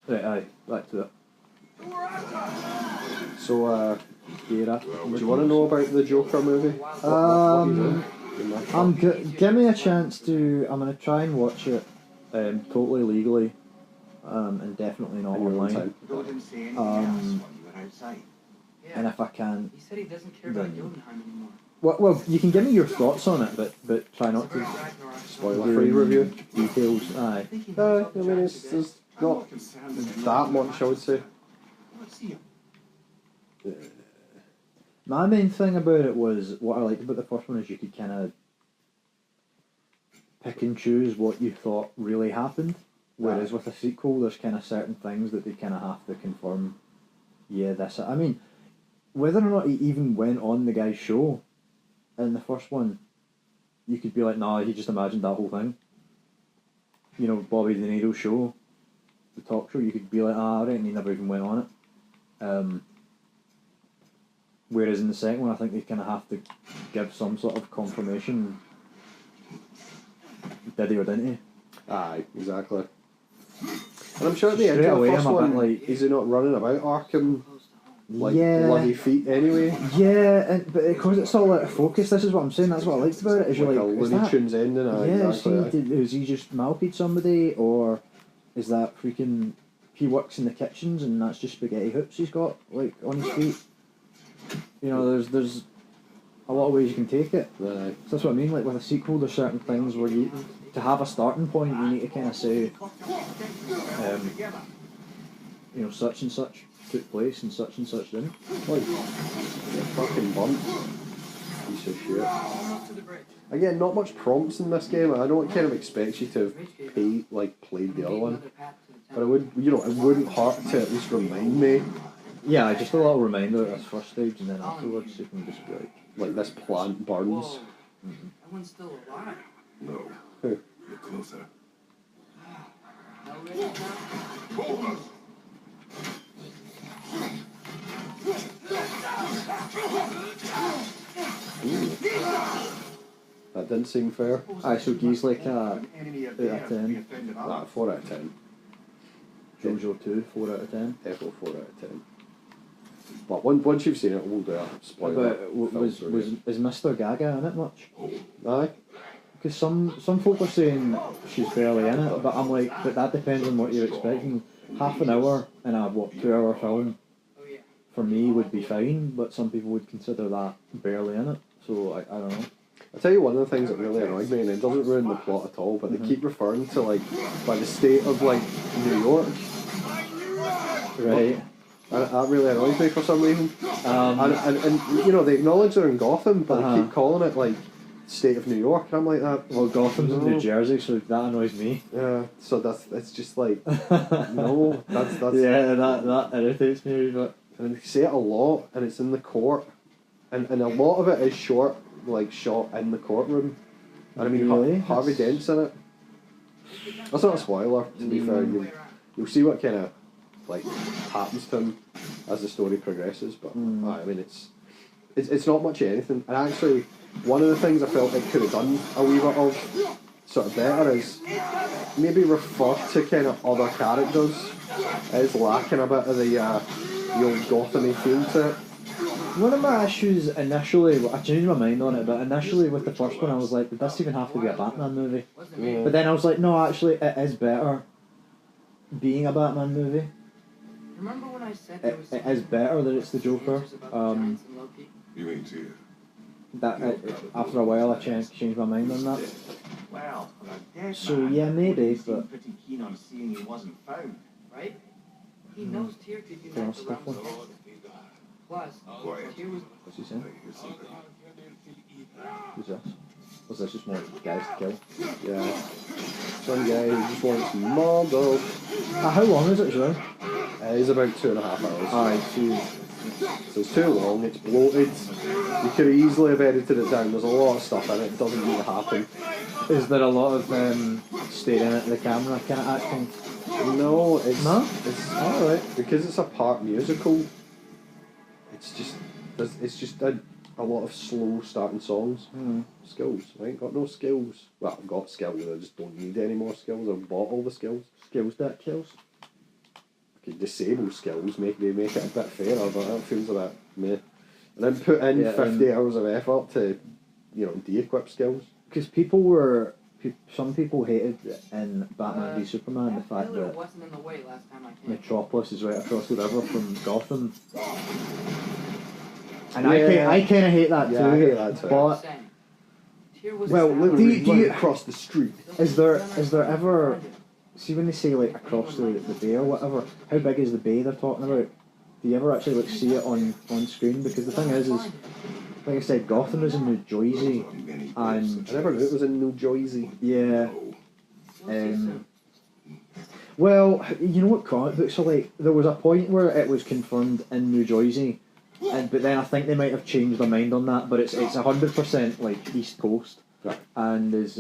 Right, aye, back to it. So, Yeah, do you want to know about the Joker movie? What you doing? Give me a chance to. I'm gonna try and watch it, totally legally, and definitely not In your own online. time. And if I can, He said he doesn't care about Jotunheim anymore. well, you can give me your thoughts on it, but try not to Spoiler-free review. details. Aye. I mean, there's not that much, I would say. My main thing about it was what I liked about the first one is you could kind of pick and choose what you thought really happened, whereas with a sequel, there's kind of certain things that they kind of have to confirm. Yeah, this. I mean, whether or not he even went on the guy's show in the first one, you could be like, nah, he just imagined that whole thing. You know, Bobby De Niro's show, the talk show, you could be like, ah, I reckon he never even went on it. Whereas in the second one, I think they kind of have to give some sort of confirmation. Did he or didn't he? Aye, exactly. And I'm sure at the end Straight of the away, first I'm a bit one, like- is he not running about Arkham like Yeah. bloody feet anyway? Yeah, but because it's all out of focus, this is what I'm saying, that's what I liked about it, is you're Like a like, is Looney that... Tunes ending, Yeah, exactly. is he just malpied somebody, or is that freaking... He works in the kitchens and that's just spaghetti hoops he's got, like, on his feet. You know, there's a lot of ways you can take it. Right. So that's what I mean, like with a sequel there's certain things where you, to have a starting point, you need to kind of say, you know, such and such took place and such didn't. Like, you're fucking bunt. Piece of shit. Almost to the bridge. Again, not much prompts in this game. I know it kind of expects you to have played the other one. But it wouldn't hurt to at least remind me, Yeah, just a little reminder at this first stage, and then afterwards you can just be like this plant burns. Whoa. That one's still alive. No. Who? Look closer. How ready now? Hold us! That didn't seem fair. Aye, so Guy's like a 8 out of 10, Nah, 4 out of 10. Jojo 2, 4 out of 10. Definitely 4 out of 10. But once you've seen it, we'll do a spoiler. But is Mr. Gaga in it much? Aye. Because some folk are saying she's barely in it, but I'm like, but that depends on what you're expecting. Half an hour in a 2-hour film for me would be fine, but some people would consider that barely in it. So I don't know. I'll tell you one of the things that really annoyed me, and it doesn't ruin the plot at all, but they keep referring to, like, by the state of, like, New York. Right. And that really annoys me for some reason. And you know, they acknowledge they're in Gotham, but they keep calling it, like, state of New York, and I'm like that. Well, Gotham's in New Jersey, so that annoys me. Yeah, so it's just like, no, that's yeah, that irritates me, but... And they say it a lot, and it's in the court, and a lot of it is shot in the courtroom. And I mean, Really? Harvey Dent's in it. That's not a spoiler, to be fair. You'll see what kind of, like, happens to him as the story progresses, but, I mean, it's not much of anything. And actually, one of the things I felt it could have done a wee bit of sort of better is maybe refer to kind of other characters. It is lacking a bit of the old Gotham-y feel to it. One of my issues initially, I changed my mind on it, but initially with the first one I was like, did this even have to be a Batman movie? Yeah. But then I was like, no, actually it is better being a Batman movie. Remember when I said there was It is better that it's the Joker. You ain't here. After a while I changed my mind on that. Well, So yeah, maybe, but... pretty keen on seeing he wasn't found. right? He knows Tyr could Yeah, unite the stuff realms. like- Plus, Quiet. Tyr was What's he saying? I hear something. Who's this? Was this just more guys to kill? Yeah. Some guy who just wants model. How long is it, Joe? It's about 2.5 hours. Alright, geez. So it's too long, it's bloated. You could easily have edited it down. There's a lot of stuff in it. It doesn't need to happen. Is there a lot of staring at the camera kind of acting? No, it's Alright. because it's a part musical. It's just a lot of slow starting songs. Skills. I ain't got no skills. Well, I've got skills. I just don't need any more skills. I've bought all the skills. Skills that kills. disable skills, they make it a bit fairer, but that feels a bit meh. And then put in 50 hours of effort to, de-equip skills. Because some people hated in Batman v Superman the fact that wasn't in the way last time I came. Metropolis is right across the river from Gotham. And I kind of hate that too. I hate that too. But literally do you across the street. is there ever, see when they say like across the bay or whatever, how big is the bay they're talking about? Do you ever actually like see it on screen? Because the thing is like I said, Gotham is in New Jersey, and I never knew it was in New Jersey. Yeah. Well, you know what comic books are like? There was a point where it was confirmed in New Jersey, but then I think they might have changed their mind on that. But it's 100% like East Coast, right. And is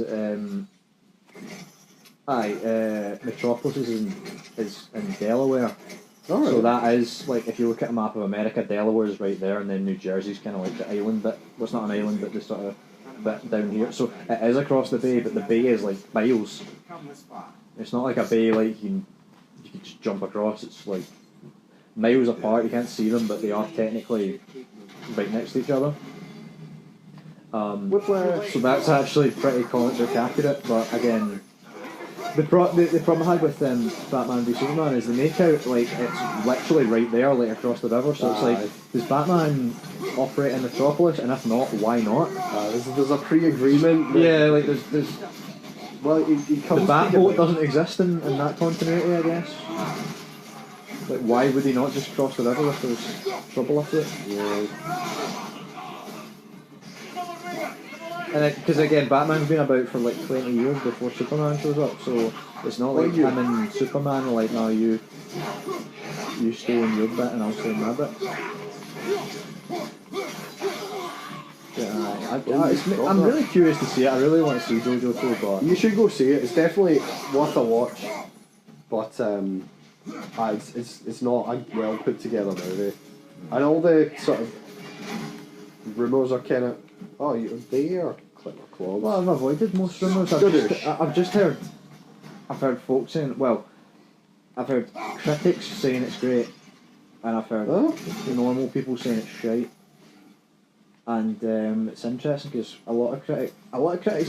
Metropolis is in Delaware. Oh, so that is, like, if you look at a map of America, Delaware is right there, and then New Jersey's kind of like the island bit. Well, it's not an island, but the sort of bit down here. So it is across the bay, but the bay is like miles. It's not like a bay like you can just jump across. It's like miles apart. You can't see them, but they are technically right next to each other. So that's actually pretty comic book accurate, but again, the problem I had with Batman v Superman is they make out like it's literally right there, like across the river. So it's like, does Batman operate in Metropolis? And if not, why not? There's a pre-agreement. Yeah, like there's. Well, he comes. The Batboat doesn't exist in that continuity, I guess. Like, why would he not just cross the river if there's trouble with it? Yeah. And because again, Batman's been about for like 20 years before Superman shows up, so it's not like him and Superman are like, no, you stay in your bit and I'll stay in my bit. Yeah, I'm really curious to see it. I really want to see JoJo too, but you should go see it. It's definitely worth a watch, but it's not a well put together movie, and all the sort of rumours are kind of. Oh, they are clip or claws. Well, I've avoided most rumours. I've just heard. I've heard folks saying. Well, I've heard critics saying it's great, and I've heard normal people saying it's shite. And it's interesting because a lot of critics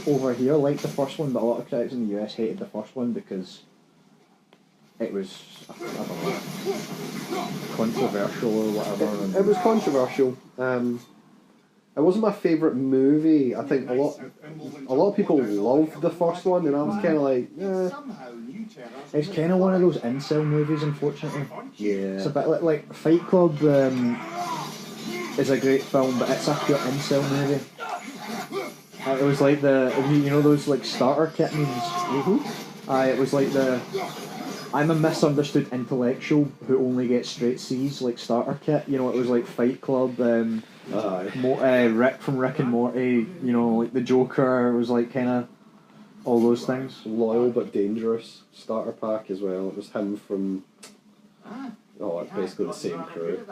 over here liked the first one, but a lot of critics in the US hated the first one because it was I don't know, controversial or whatever. It was controversial. It wasn't my favourite movie. I think a lot of people loved the first one, and I was kind of like, It's kind of one of those incel movies, unfortunately. Yeah. It's a bit like Fight Club is a great film, but it's a pure incel movie. It was like those like starter kit memes. It was like I'm a misunderstood intellectual who only gets straight C's, like starter kit. It was like Fight Club, Rick from Rick and Morty, like the Joker. It was like kind of all those things. Loyal but dangerous starter pack as well. It was him from. It's basically the same crew.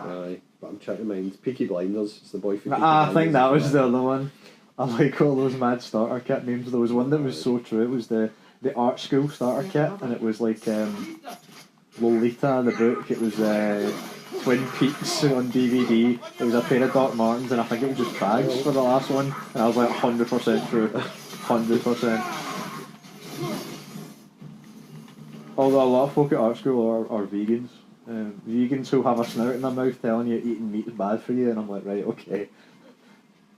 But I'm trying to mind. Peaky Blinders. It's the boy from Peaky Blinders. I think that was the other one. I like all those mad starter kit names. There was one that was so true. It was the art school starter kit, and it was like Lolita, the book. It was Twin Peaks on DVD. It was a pair of Doc Martens, and I think it was just bags for the last one. And I was like 100% true. 100%. Although a lot of folk at art school are vegans. Vegans who have a snout in their mouth telling you eating meat is bad for you, and I'm like, right, okay.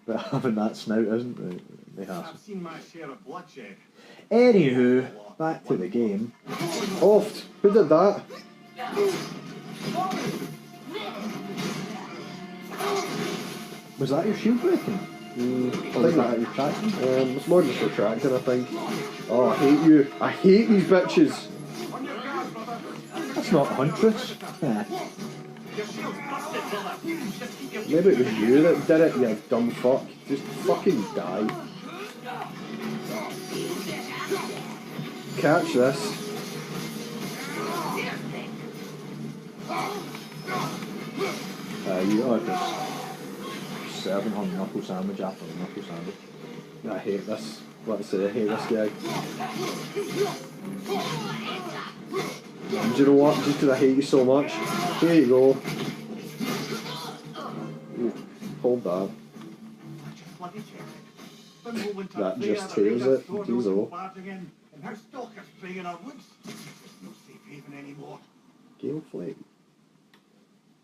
But having that snout isn't the hassle. I've seen my share of bloodshed. Anywho, back to the game. Oft! Who did that? Was that your shield breaking? Or was that retracting? It's more just retracting, I think. Oh, I hate you. I hate these bitches. That's not Huntress. Yeah. Maybe it was you that did it, you dumb fuck. Just fucking die. Catch this. You are just serving on knuckle sandwich after knuckle sandwich. I hate this. What I say, I hate this guy. Do you know what? Just because I hate you so much. Here you go. Ooh, hold that. That just tears it. Jeez, oh. Gale Flame.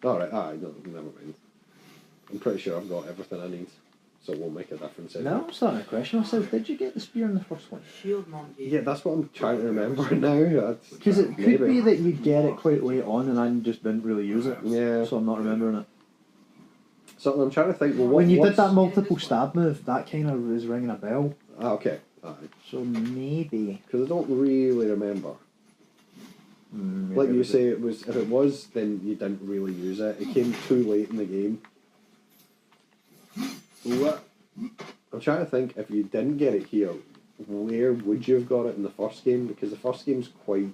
Alright, no, never mind. I'm pretty sure I've got everything I need, so it won't make a difference anyway. Now I'm starting to question myself, did you get the spear in the first one? Shield Mom gave Yeah, that's what I'm trying to remember now. Because it could be that you get it quite late on and I just didn't really use it. Yeah. So I'm not remembering it. So I'm trying to think, well, When you did what's... that multiple stab move, that kind of is ringing a bell. Ah, okay. Alright. So maybe. Because I don't really remember. Like you say, it was. If it was, then you didn't really use it. It came too late in the game. What? I'm trying to think, if you didn't get it here, where would you have got it in the first game? Because the first game's quite...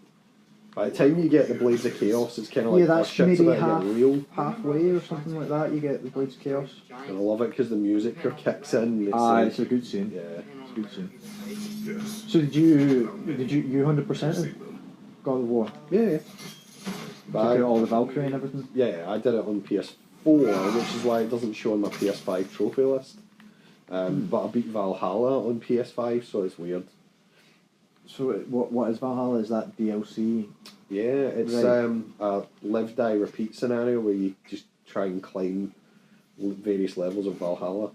By the time you get the Blades of Chaos, it's kind of like... Yeah, that's shit's maybe about to get real. halfway or something like that, you get the Blades of Chaos. And I love it because the music kicks in. It's It's a good scene. Yeah. It's a good scene. Yes. So did you 100% God of War? Yeah. Took out all the Valkyrie and everything? Yeah, I did it on PS4, which is why it doesn't show on my PS5 trophy list. But I beat Valhalla on PS5, so it's weird. So what is Valhalla? Is that DLC? Yeah, it's Right. A live, die, repeat scenario where you just try and climb various levels of Valhalla.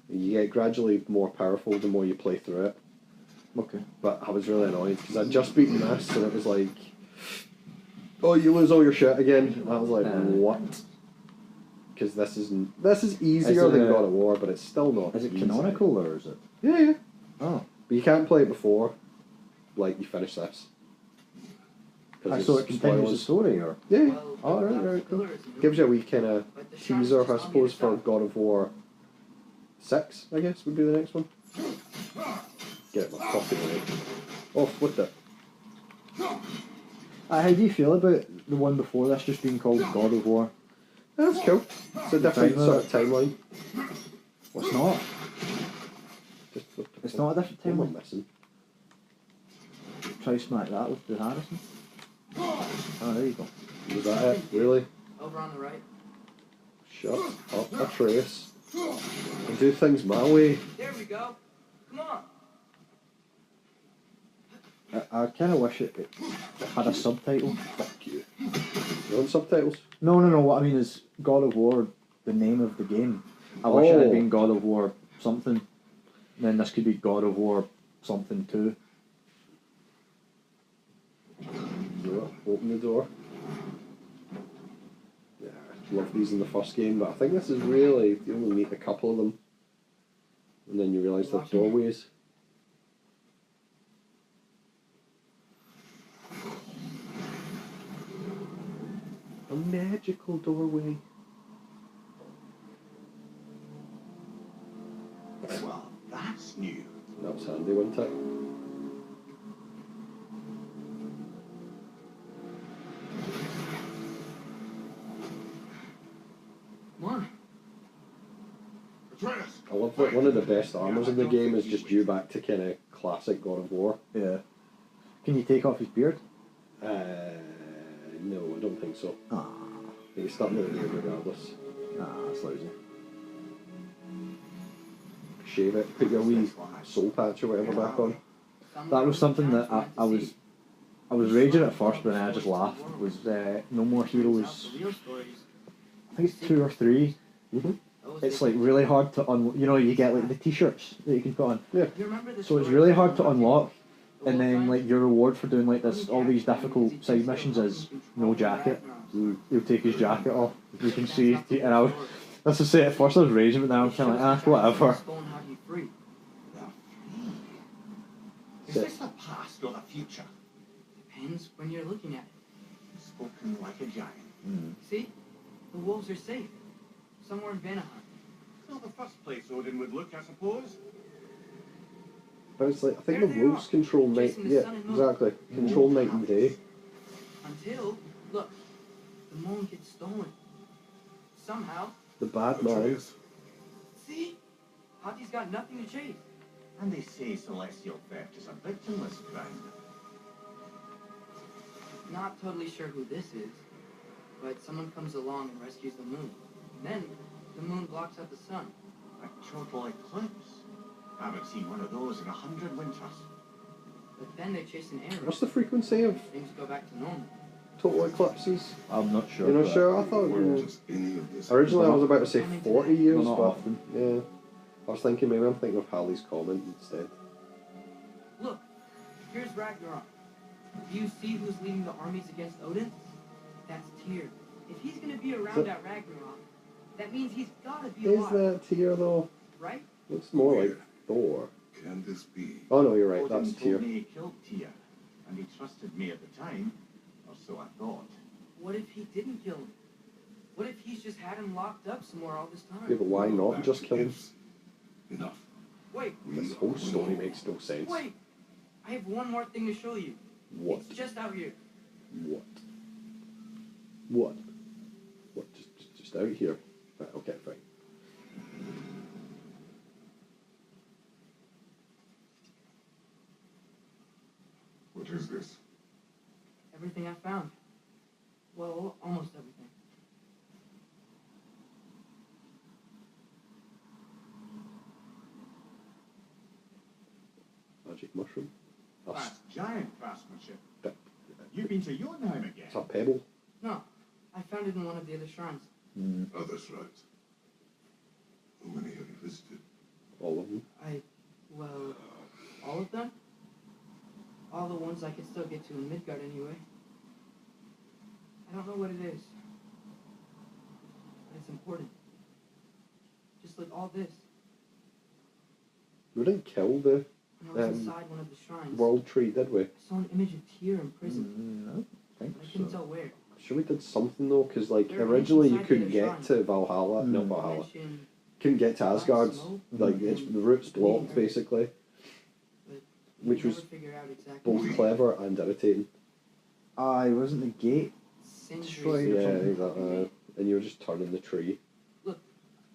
And you get gradually more powerful the more you play through it. Okay. But I was really annoyed because I'd just beaten this and it was like, oh, you lose all your shit again. And I was like, what? Because this is easier than God of War, but it's still not. Is it easy. canonical or is it? Yeah. Oh. But you can't play it before, like, you finish this. So it continues the story, or? Yeah. Oh, right, cool. Gives you a wee kind of teaser, I suppose, for God of War 6, I guess, would be the next one. Get my fucking way. Oh, what the? How do you feel about the one before this just being called God of War? That's cool. It's a different sort of timeline. Well, it's not. Just what the It's fuck? not a different What am I timeline. missing? Try smack that with the Harrison. Oh, there you go. Was that it? Really? Over on the right. Shut up, Atreus. I do things my way. There we go. Come on. I kind of wish it had a subtitle. Fuck you. You want subtitles? No. What I mean is God of War, the name of the game. I wish it had been God of War something. Then this could be God of War something too. Open the door. Yeah, I love these in the first game, but I think this is really, you only meet a couple of them. And then you realise they're doorways. A magical doorway. Well, that's new. That was handy, wasn't it? Come on. Atreus! I love that one of the best armours in the game is just due back to kind of classic God of War. Yeah. Can you take off his beard? No, I don't think so. Ah, I think it's stuck with the beard regardless. that's lousy. Shave it, put your wee soul patch or whatever back on. That was something that I was raging at first, but then I just laughed. Was No More Heroes? I think it's 2 or 3. It's like really hard to you get like the t-shirts that you can put on. Yeah. So it's really hard to unlock, and then like your reward for doing like this, all these difficult side missions is no jacket. He'll take his jacket off. You can see, and I was, that's to say at first I was raging, but now I'm kind of like whatever. Is this the past or the future? Depends when you're looking at it. Spoken like a giant. See? The wolves are safe. Somewhere in Vanaheim. Not the first place Odin would look, I suppose. But it's like, I think the wolves control night. Yeah, exactly. Control night and day. Until, look, the moon gets stolen. Somehow. The bad man. Atreus. See? Hati's got nothing to chase. And they say celestial theft is a victimless crime. Not totally sure who this is, but someone comes along and rescues the moon. And then the moon blocks out the sun. A total eclipse. Haven't seen one of those in 100 winters. But then they chase an arrow. What's the frequency of Things go back to normal. total eclipses? I'm not sure. You're not but sure? I thought Where does any of this originally I was about to say 40 years, not but often. yeah. I was thinking maybe I'm thinking of Hallie's comment instead. Look, here's Ragnarok. Do you see who's leading the armies against Odin? That's Tyr. If he's gonna be around at Ragnarok, that means he's gotta be Is alive, that Tyr though? right? Looks more like Thor. Can this be? Oh no, you're right, Odin that's told Tyr. me he killed Tyr, and he trusted me at the time, or so I thought. What if he didn't kill him? What if he's just had him locked up somewhere all this time? Yeah, but why not just kill him? Enough. Wait, This whole story makes no sense. wait! I have one more thing to show you. What? It's just out here. What? What? What? Just out here? Right, okay, fine. What is this? Everything I found. Well, almost everything. Magic mushroom. That's, That's giant craftsmanship. that, You've been to Jotunheim again. it's a pebble. No, I found it in one of the other shrines. Other shrines. How many have you visited? All of them. Well, all of them? All the ones I can still get to in Midgard anyway. I don't know what it is. But it's important. Just like all this. We didn't kill the When I was inside one of the shrines, world tree, did we? I saw an image of Tyr in prison. No, I think But I couldn't so. tell where. I'm sure we did something though, because like They're originally you inside couldn't the get shrine. to Valhalla, not Mm. Valhalla. Mention, Couldn't get to Asgard. smoke, Like it's the route's blocked basically, but which you was never figure out exactly both clever and irritating. Aye, wasn't the gate? Sindri Destroyed Yeah, or something. exactly. And you were just turning the tree.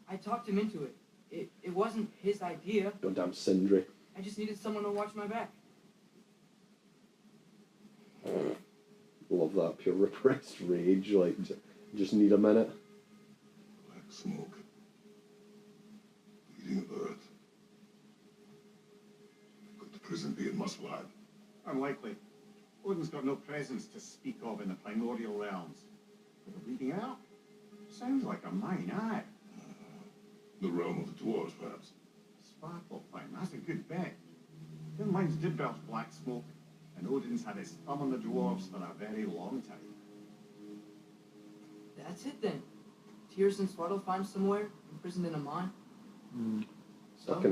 I talked him into it. It wasn't his idea. Goddamn Sindri. I just needed someone to watch my back. Love that pure repressed rage. Like, just need a minute. Black smoke. Bleeding earth. Could the prison be in Muspelheim? Unlikely. Odin's got no presence to speak of in the primordial realms. But the bleeding out? Sounds like a mine, aye. The realm of the dwarves, perhaps. Svartalfheim, that's a good bet. Their mines did belch black smoke, and Odin's had his thumb on the dwarves for a very long time. That's it then. Tyr's in Svartalfheim somewhere, imprisoned in a mine. Stuck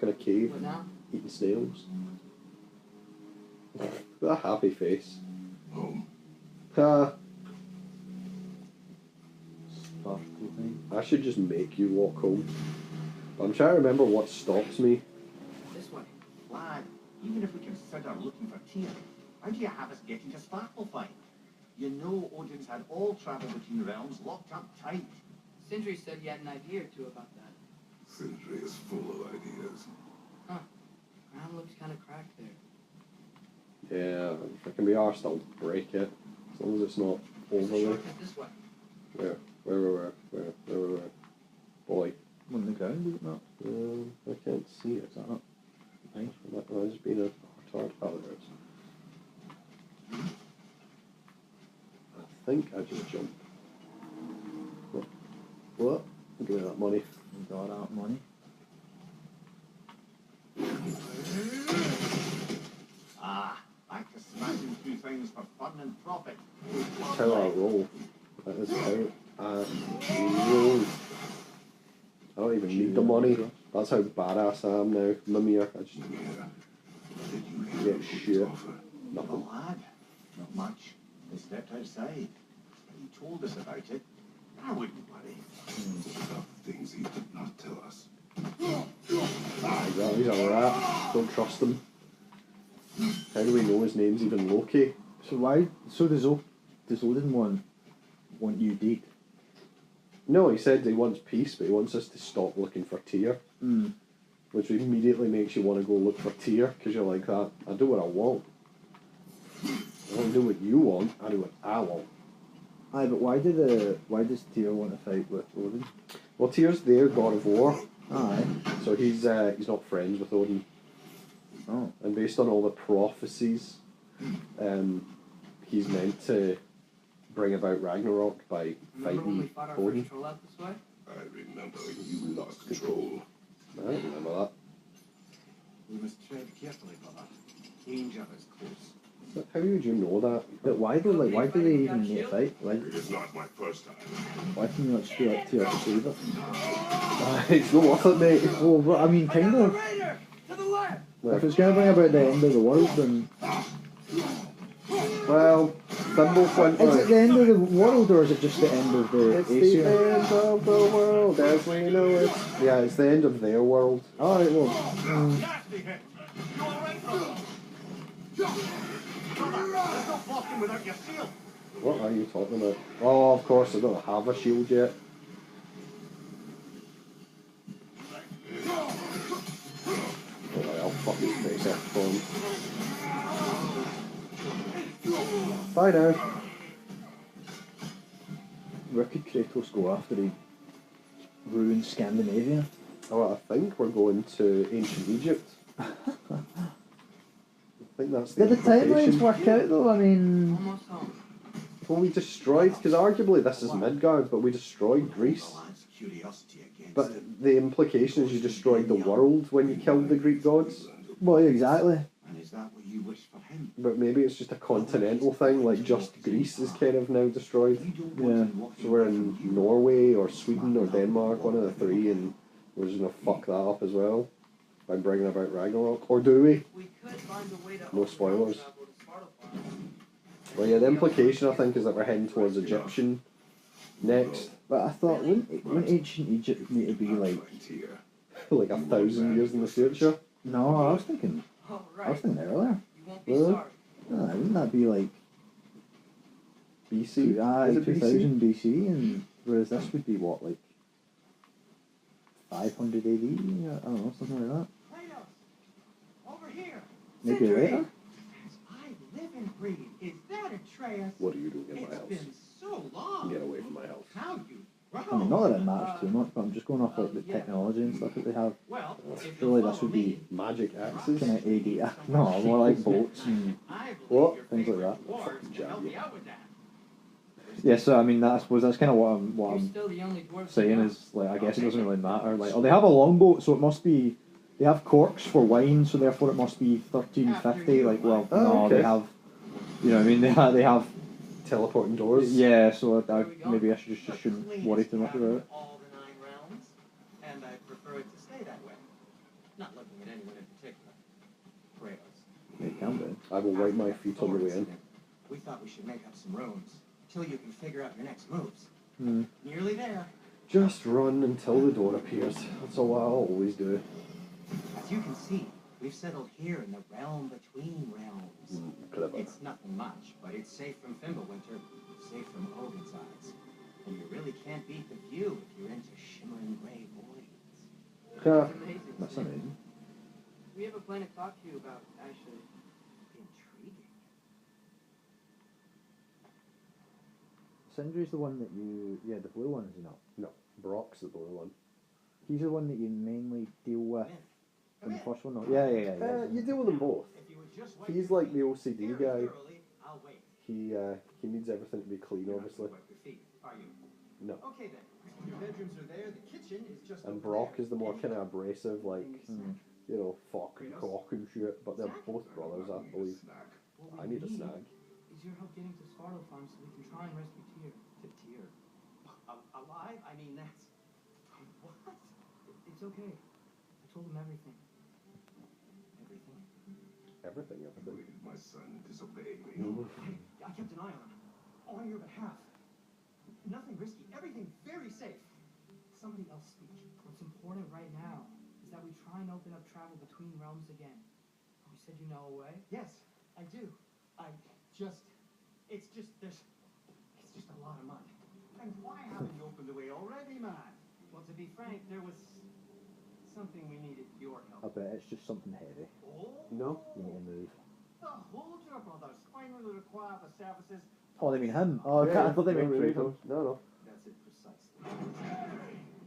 in a cave, What now? eating snails. With a happy face. Home. Sparkle thing. I should just make you walk home. But I'm trying to remember what stops me. This way. Lad, even if we consider looking for Tyr, how do you have us getting to Svartalfheim? You know Odin's had all travel between realms locked up tight. Sindri said he had an idea or two about that. Sindri is full of ideas. Ground looks kind of cracked there. Yeah, if I can be arsed, I'll break it. As long as it's not There's a overly. shortcut this way. Where? Boy. On the ground, is it not? I can't see it. Is that not? Aye. That might just been a retard. Oh, there it is. I think I just jumped. What? Give me that money. You got that money. Ah, back to smashing through things for fun and profit. That's how I roll. That is how I roll. I don't even need the money. That's how badass I am now. Mimir. I just Mimir, did you get hear shit. Odin's offer? Nothing. Well, lad, not much. They stepped outside. He told us about it. I wouldn't worry. About things he did not tell us. He's a rat. Don't trust him. How do we know his name's even Loki? So why? So does Odin want you dead? No, he said he wants peace, but he wants us to stop looking for Tyr. Which immediately makes you want to go look for Tyr, because you're like that. I do what I want. I don't know what you want, I know what I want. Aye, but why does Tyr want to fight with Odin? Well, Tyr's their God of War, Aye. so he's not friends with Odin. Oh. And based on all the prophecies, he's meant to bring about Ragnarok by Remember when we fighting fought our Odin. first troll out this way? I remember you lost control. I don't remember that. We must tread carefully, brother. Danger is close. But how would you know that? But why do like why do they even need a fight? Like It is not my first time. why can you not just do that Tyr to save it? It's not worth it, mate. Well, but, I mean, kind of. Raider! To the left! If it's going to bring about the end of the world, then Well, Thimble went is it the end of the world or is it just the end of the It's the Aesir? end of the world as we know it. Yeah, it's the end of their world. Alright, well, Nasty hit! You alright, brother? Brother, there's no blocking without your shield. What are you talking about? Oh, of course, I don't have a shield yet. Alright, I'll fuck his face out for him. Bye now. where could Kratos go after he ruins Scandinavia? Oh, I think we're going to ancient Egypt. I think that's the Did the timelines implication. work out though? I mean, Almost home. Well, we destroyed, because arguably this is Midgard, but we destroyed Greece. Curiosity against But the implication is you destroyed the world when you killed the Greek gods. well, exactly. And is that what you wish for him? But maybe it's just a continental thing, like just Greece is kind of now destroyed. Yeah. So we're in Norway or Sweden or Denmark, one of the three, and we're just going to fuck that up as well by bringing about Ragnarok. Or do we? We could find a way to No spoilers. travel to Sparta. Well, yeah, the implication I think is that we're heading towards Egyptian next. But I thought, wouldn't ancient Egypt need to be like... Here. Like 1,000 years in the future. No, I was thinking Alright. earlier. You won't be Really? sorry. Wouldn't that be like... BC? Aye, Is it 2000 BC, and whereas this would be what, like 500 AD? I don't know, something like that. Kratos! Over here! Maybe Sindri! later. As I live and breathe, is that Atreus? What are you doing in my It's house? been so long. Get away from my house. How you I mean, not that it matters too much, but I'm just going off like the technology and stuff that they have. Well, if Surely you'll this would follow be me, Magic axes? kind of AD. No, more like boats and I believe What? your Things like favorite that. dwarves Fucking can help jab, me out with that. yeah. So I mean, I suppose that's kind of what You're I'm still the only dwarf saying is like I guess it doesn't really matter. Like, oh, they have a longboat, so it must be. They have corks for wine, so therefore it must be 1350. Like, well, Oh, no, okay. they have. You know what I mean? They have. Teleporting doors? Yeah, so There we go. maybe I should just shouldn't worry too much about it. All the 9 realms, and I prefer it to stay that way. Not looking at anyone in particular. Kratos. It can be. I will wipe my feet on the way in. We thought we should make up some rooms till you can figure out your next moves. Hmm. Nearly there. Just run until the door appears. That's all I always do. As you can see, we've settled here in the realm between realms. Clever. It's nothing much, but it's safe from Fimbulwinter, safe from Odin's eyes. And you really can't beat the view if you're into shimmering gray voids. Yeah. It's amazing. That's Sid. amazing. We have a plan to talk to you about, actually. Intriguing. Sindri's the one that you. Yeah, the blue one, is he not? No, Brock's the blue one. He's the one that you mainly deal with Come in the in. first one. No? Yeah. You deal with them both. If you would just wipe He's your like the feet OCD very guy. thoroughly, I'll wait. He needs everything to be clean, You're not obviously. gonna wipe your feet, are you? No. Okay then. Your bedrooms are there. The kitchen is just. And over Brock there. is the more kind of abrasive, like, you know, fuck and cock and shit. But they're both brothers, I believe. Snack. What I we need a snag. Is your help getting to Sparta Farm so we can try and rescue Tyr. To Tyr. Alive? I mean, that's. What? It's okay. I told him everything. Everything. Everything. Why did my son disobey me? I kept an eye on him. On your behalf. Nothing risky. Everything very safe. Somebody else speak. What's important right now is that we try and open up travel between realms again. You said you know a way? Yes, I do. It's just a lot of money. And why haven't you opened the way already, man? Well, to be frank, there was something we needed your I help. bet it's just something heavy. Oh? No? You need to move. The Holder Brothers finally require the services. Oh, they mean him. Oh, okay, I thought they meant Kratos. No. That's it precisely.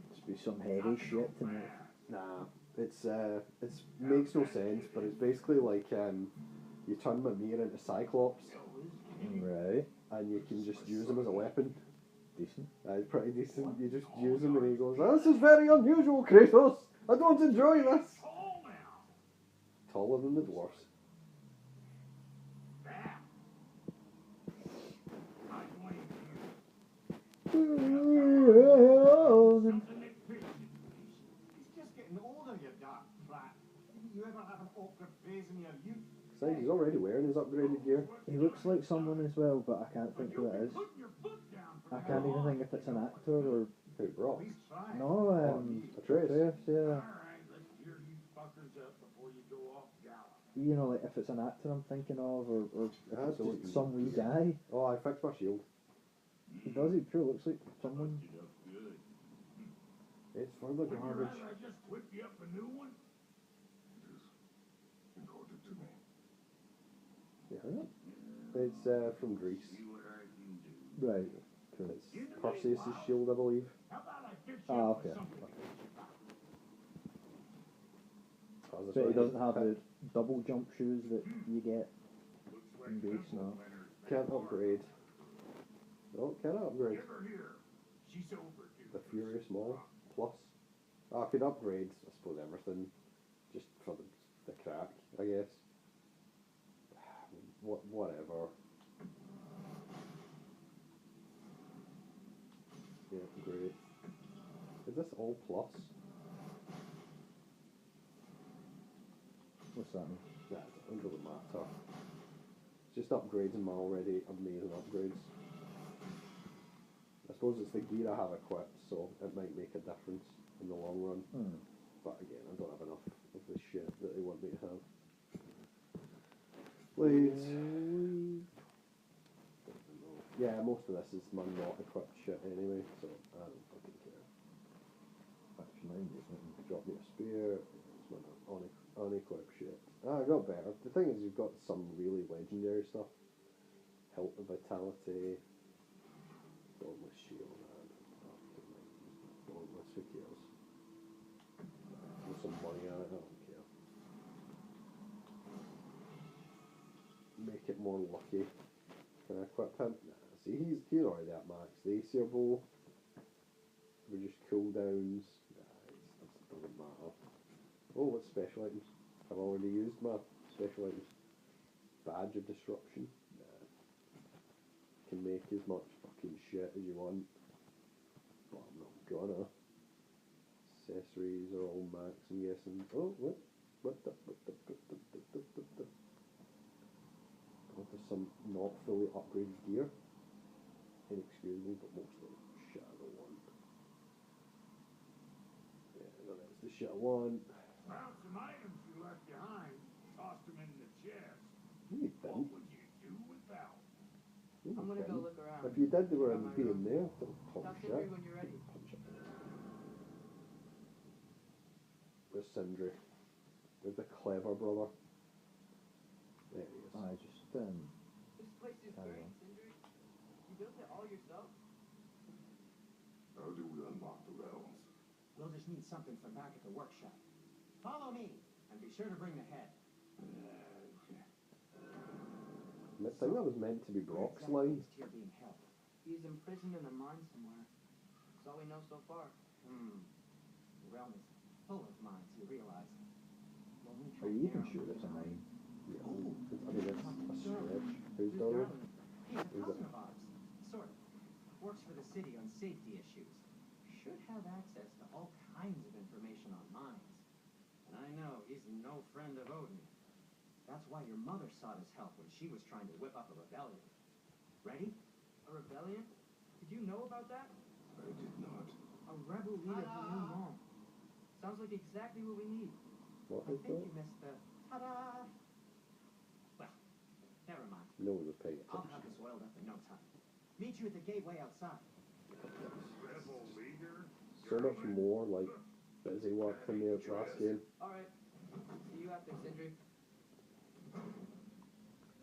Must be some heavy shit to me. Nah. It's makes no sense, but it's basically like you turn Mimir into Cyclops, Right. and you can just use him as a weapon. Decent. It's pretty decent. You just use him, and he goes, "This is very unusual, Kratos. I don't enjoy this." Taller than the dwarfs. He's just getting older, you dark brat. Didn't you ever have an awkward phase in your youth? Besides, he's already wearing his upgraded gear. He looks like someone as well, but I can't think who it is. I can't even think if it's an actor or... Who, Brock? No, Atreus. Yeah. You know, like if it's an actor I'm thinking of, or if it's like some wee guy. Oh, I fixed my shield. He does, he sure looks like someone. It's for the garbage. I just whip you up a new one? It is important to me. Yeah. It's from Greece. Right. Cool. It's Perseus' shield, I believe. Ah, okay. Oh, that's But he right. doesn't have the double jump shoes that you get in Greece now. Can't upgrade. Oh, can I upgrade? She's overdue. The Furious Maul Plus. Oh, I could upgrade, I suppose, everything. Just for the crack, I guess. Whatever. Yeah, great. Is this all plus? What's that mean? Yeah, it doesn't matter. It's just upgrading my already amazing upgrades. I suppose it's the gear I have equipped, so it might make a difference in the long run. But again, I don't have enough of the shit that they want me to have. Blades. Yeah, most of this is my not equipped shit anyway, so I don't fucking care. Actually, Drop me a spear. It's my unequipped shit. I got better. The thing is, you've got some really legendary stuff. Hilt of Vitality. Dauntless Shield. Dauntless, who cares? Throw some money at it, I don't care. Make it more lucky. Can I equip him? Nah, see, he's already at max. The Aesir Bow. We just cooldowns. Nah, it doesn't matter. Oh, what's special items? I've already used my special items. Badge of Disruption. Nah. Can make as much fucking shit as you want. But I'm not gonna. Accessories are all max, I'm guessing. Oh, what? What the? Oh, there's some not fully upgraded gear. Inexcusable, but mostly shit I don't want. Yeah, no, that's the shit I want. Found some items you left behind. Tossed them in the chest. No, you What didn't. would you do without? No, you I'm gonna go didn't. look around. If you did, they were Around my being room. there. Don't talk Tell shit. Sindri when you're ready. Punch it. Where's Sindri? With the clever brother. There he is. I just This place is Carry great, on. Sindri. You built it all yourself? How do we unlock the realms? We'll just need something from back at the workshop. Follow me, and be sure to bring the head. I think that was meant to be Brock's Exactly line. is Tyr being held? He's imprisoned in a mine somewhere. That's all we know so far. The realm is full of mines, you realize. When we Are had you even narrowed sure it it's a down- mine? Yeah. Ooh. I mean, it's a stretch. Who's Who's Darwin? Darwin? He's a Is it- cousin of ours. Sort of. Works for the city on safety issues. Should have access to all kinds of information on mines. And I know he's no friend of Odin. That's why your mother sought his help when she was trying to whip up a rebellion. Ready? A rebellion? Did you know about that? I did not. A rebel leader for New Mom. Sounds like exactly what we need. What I is think that? you missed the ta-da. Well, never mind. No one was paying I'll attention. have this oiled up in no time. Meet you at the gateway outside. Rebel leader? So much more like busy work than the last game. Alright. See you after, Sindri.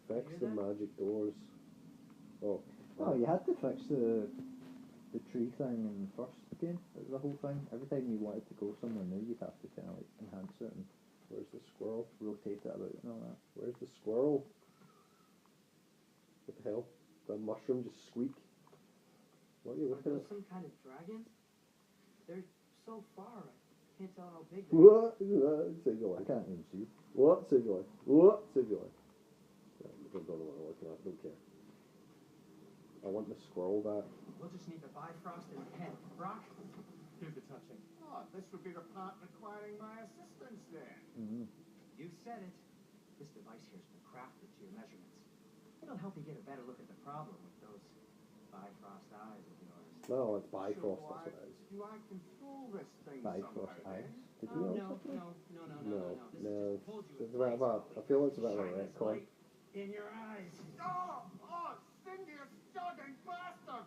Fix hear the that? magic doors. Oh. Oh, you had to fix the tree thing in the first game. It was the whole thing. Every time you wanted to go somewhere new, you'd have to kind of like enhance it and Where's the squirrel? rotate it about and all that. Where's the squirrel? What the hell? The mushroom just squeak. What are you Are looking those at? some kind of dragons? They're so far, I can't tell how big they are. What? Save your I life. can't even see. What? Save your life. What? Save your life. I don't know what I'm looking at. I don't care. I want the squirrel back. We'll just need the Bifrost and pen. Brock, do the touching. Oh, this would be the part requiring my assistance then. Mm-hmm. You said it. This device here's been crafted to your measurements. It'll help you get a better look at the problem with those Bifrost eyes of yours. No, it's Bifrost, So that's what it is. do I control this thing Bifrost somehow eyes. then? Did Oh, you no, also? no. This No. is just told you It's a bit of a, I feel it's a bit of a Shine this retcon. light in your eyes. Oh, Cindy, you sodden bastard!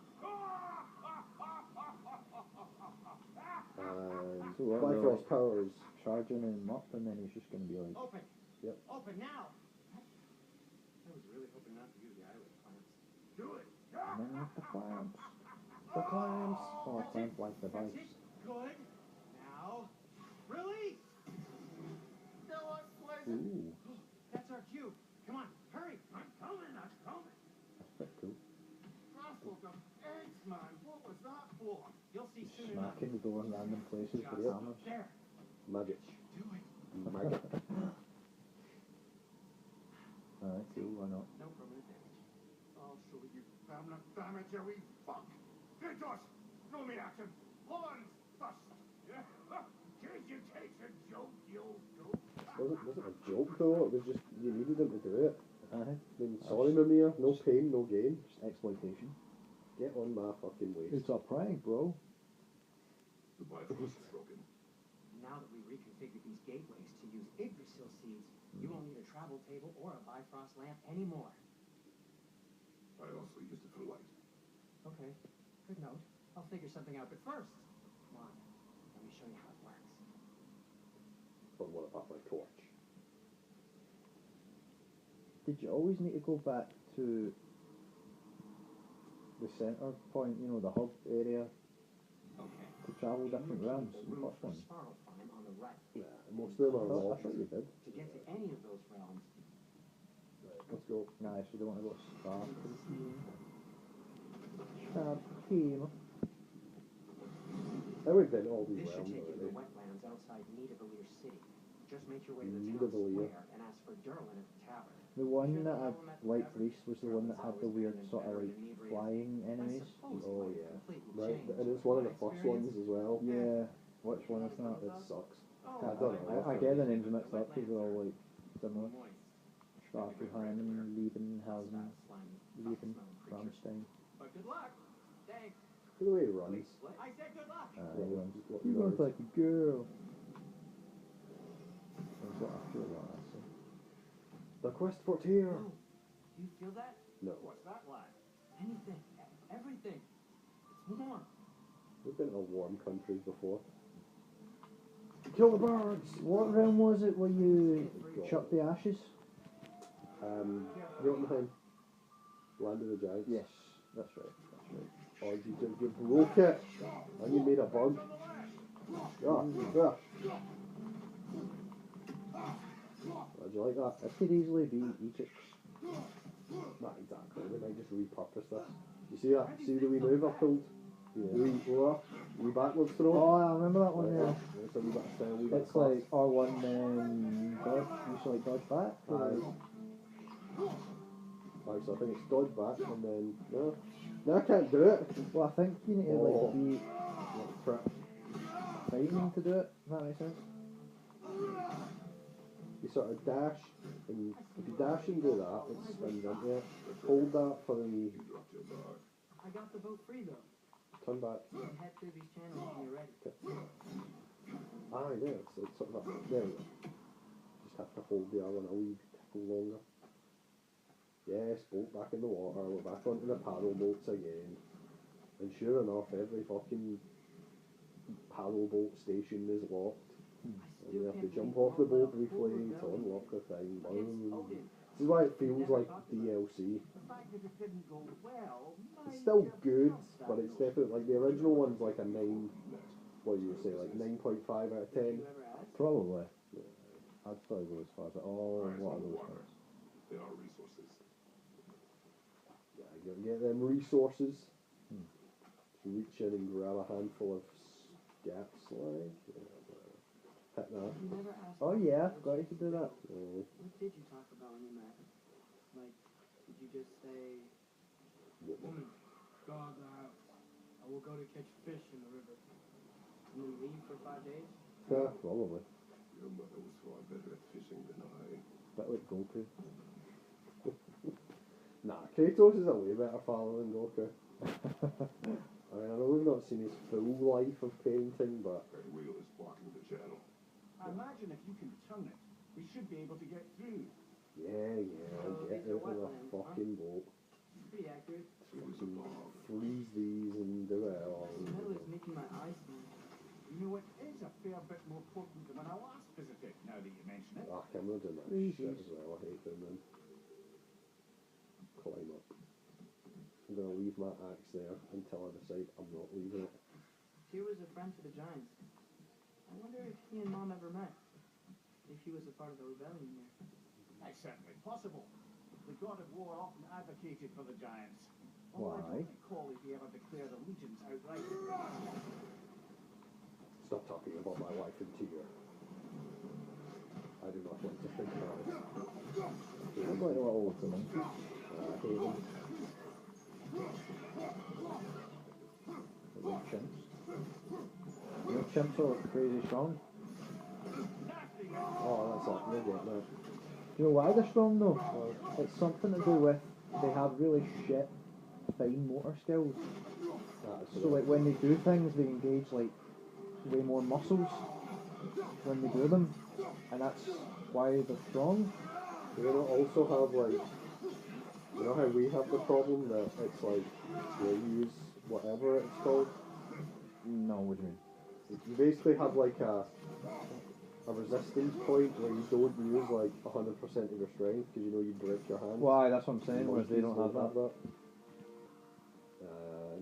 And So what, Bifrost powers. Charging him up and then he's just going to be like, Open. Yep. Open now. I was really hoping not to use the eyelid clamps. Do it! and then with the clamps. The clamps! Oh, clamp like the That's vice. it. Good. Now, release. Still unpleasant. Ooh, That's our cue. Come on, hurry. I'm coming. that's pretty cool. Ruffled of eggs, man. What was that for? You'll see soon enough. Smacking the door in random places with Just hammers. there. Magic. Do it. Magic. Alright, cool, why not? No permanent damage. I'll show you permanent damage, you wee fuck. Kratos, throw me at him. Horns first. Can't you take a joke, you old goat? Wasn't a joke though, it was just, you needed him to do it. Uh-huh. I mean, sorry Mimir, no pain, no gain. Just exploitation. Get on my fucking waist. It's a prank, bro. The Bifrost is broken. Now that we reconfigured these gateways to use Yggdrasil seeds, you won't need a travel table or a Bifrost lamp anymore. I also used it for light. Okay, good note. I'll figure something out, but first, come on, let me show you how it works. Don't want to pop my torch. Did you always need to go back to the centre point, you know, the hub area, Okay. to travel different realms? The The room first for one. Svartalfheim on the right. Yeah, most of them are I locked. thought you did. To get to any of those realms, Right, let's go. Nah, so they want to go Star Team. I would been all these this should realms take you to the already. wetlands outside Nidavellir City. Just make your way to the town Nidavellir. square and ask for Derlin at the tavern. The one that I liked least was the one that had the weird sort of like flying enemies. Oh yeah. Right, and it's one of the first ones as well. Yeah, which one is that? It sucks. Oh, I don't know. I get the names mixed up because they're all like similar. Moist. Svartalfheim, Liebenhausen, Lieben, Rammstein. But good luck. Thanks. Look at the way he runs. I said good luck. He runs like a girl. That's what I feel like. So. The quest for Tyr. Oh, do you feel that? No. What's that like? Anything, everything. It's warm. We've been to warm countries before. Kill the birds! What realm was it where you chucked the ashes? Jotunheim. Land of the Giants. Yes, that's right. That's right. Oh, you broke it. And you made a bug. Yeah. How'd you like that? It could easily be Egypt. Not exactly. We might just repurpose this. You see that? See the wee move I pulled? Yeah. Wee backwards throw? Oh, I remember that one, yeah. It's a wee bit of style, wee bit of It's like R1 then dodge, you should like dodge back. Right, so I think it's dodge back and then no, I can't do it. Well, I think you need to Oh. like be What crap. fighting to do it, if that makes sense. You sort of dash, and if you dash and do that, it spins into it. Hold that for the You dropped your guard. I got the boat free though. turn back. You can head through these channels when you're ready. Yeah, it's sort of a, there we go. Just have to hold the other one a wee tickle longer. Yes, boat back in the water, we're back onto the paddle boats again. And sure enough, every fucking paddle boat station is locked. I And still we have to can't jump believe off the Paul let boat a full briefly to rebellion unlock the thing. against Odin. This is why it feels like DLC. The fact that it didn't go well. It's still good, but it's definitely like the original one's like a 9. What do you say, like 9.5 out of 10? Probably. I'd probably go as far as what are those things? They are resources. Yeah, you gotta get them resources. To reach in and grab a handful of scat slag. Hit that. You never asked. Oh yeah, I forgot you could do that. Oh, What did you talk about when you met? Like, did you just say, What go out the house. I will go to catch fish in the river. And then leave for 5 days? yeah, probably. Your mother was far better at fishing than I. Bit like Goku. Nah, Kratos is a way better father than Goku. I mean, I know we've not seen his full life of painting, but That wheel is blocking the channel. I imagine if you can turn it, we should be able to get through. yeah, I'll get out of the fucking boat. Pretty accurate. Fucking freeze these and do it all. The metal is making my eyes smile. You know, it is a fair bit more potent than when I last visited, now that you mention it. Ah, I'm not doing that shit as well. I hate doing them. Climb up. I'm gonna leave my axe there until I decide I'm not leaving it. Tyr was a friend to the Giants. I wonder if he and Mom ever met. If he was a part of the rebellion there. That's certainly possible. The God of War often advocated for the Giants. Although I Why? don't recall if he ever declared allegiance outright. Stop talking about my life in Tyr. I do not want to think about it. I'm like a little to me. I hate them. Like chimps. You know, chimps are like crazy strong. Oh, that's it. You're getting that. Do you know why they're strong though? It's something to do with they have really shit fine motor skills. So like when they do things, they engage like way more muscles when they do them, and that's why they're strong. Do they not also have like, you know how we have the problem that it's like they use whatever it's called? No, what do you mean? You basically have like a resistance point where you don't use like 100% of your strength because you know you break your hand. Why? That's what I'm saying. Whereas they don't have that.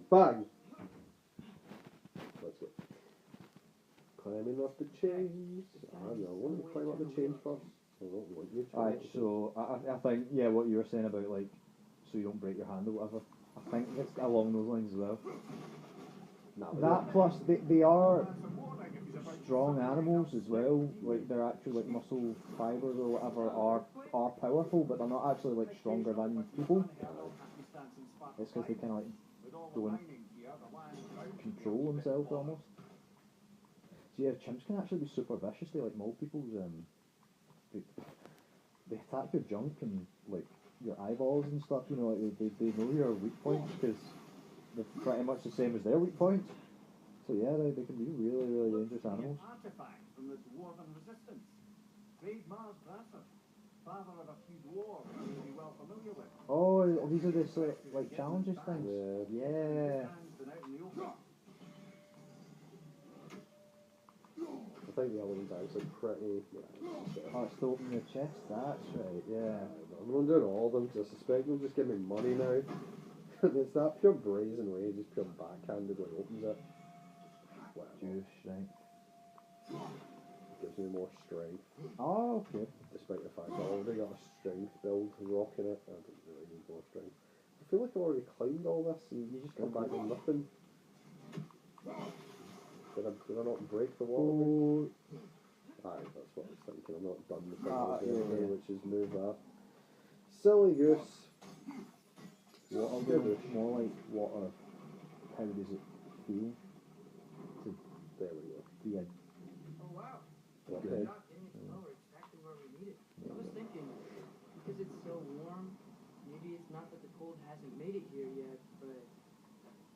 Bang! Let's go. Climbing up the chains. I don't know. I want to climb up the chains first. I don't want you to. Alright, so I think what you were saying about like so you don't break your hand or whatever. I think it's along those lines as well. That plus they are strong animals as well. Like their actual like muscle fibers or whatever are powerful, but they're not actually like stronger than people. It's because they kind of like don't control themselves almost. So yeah, chimps can actually be super vicious. They like maul people's they attack your junk and like your eyeballs and stuff. You know, like they know your weak points because they're pretty much the same as their weak points. So yeah, they can be really, really dangerous animals. Artifact from the dwarven resistance. Raeb Mars Brasser, father of a few dwarves you may be well familiar with. Oh, these are the sort of, like challenges things. Yeah. Stands been out in the open. I think the other one's actually pretty. Yeah, Oh, it's to open your chest. That's right. Yeah. I'm not doing all of them because I suspect they'll just give me money now. It's that pure brazen way, just pure backhandedly opens it. Wow. Juice strength. Gives me more strength. Oh, okay. Despite the fact that I already got a strength build rocking it, I don't really need more strength. I feel like I've already climbed all this and you just come back with nothing. Did I not break the wall? Aye, that's what I was thinking. I'm not done the thing I was doing here, which is move that. Silly goose. Water goose. More like water. How does it feel? There we go. Be a Oh wow. Okay. Good. Not getting it lower, exactly where we need it. I was thinking, because it's so warm, maybe it's not that the cold hasn't made it here yet, but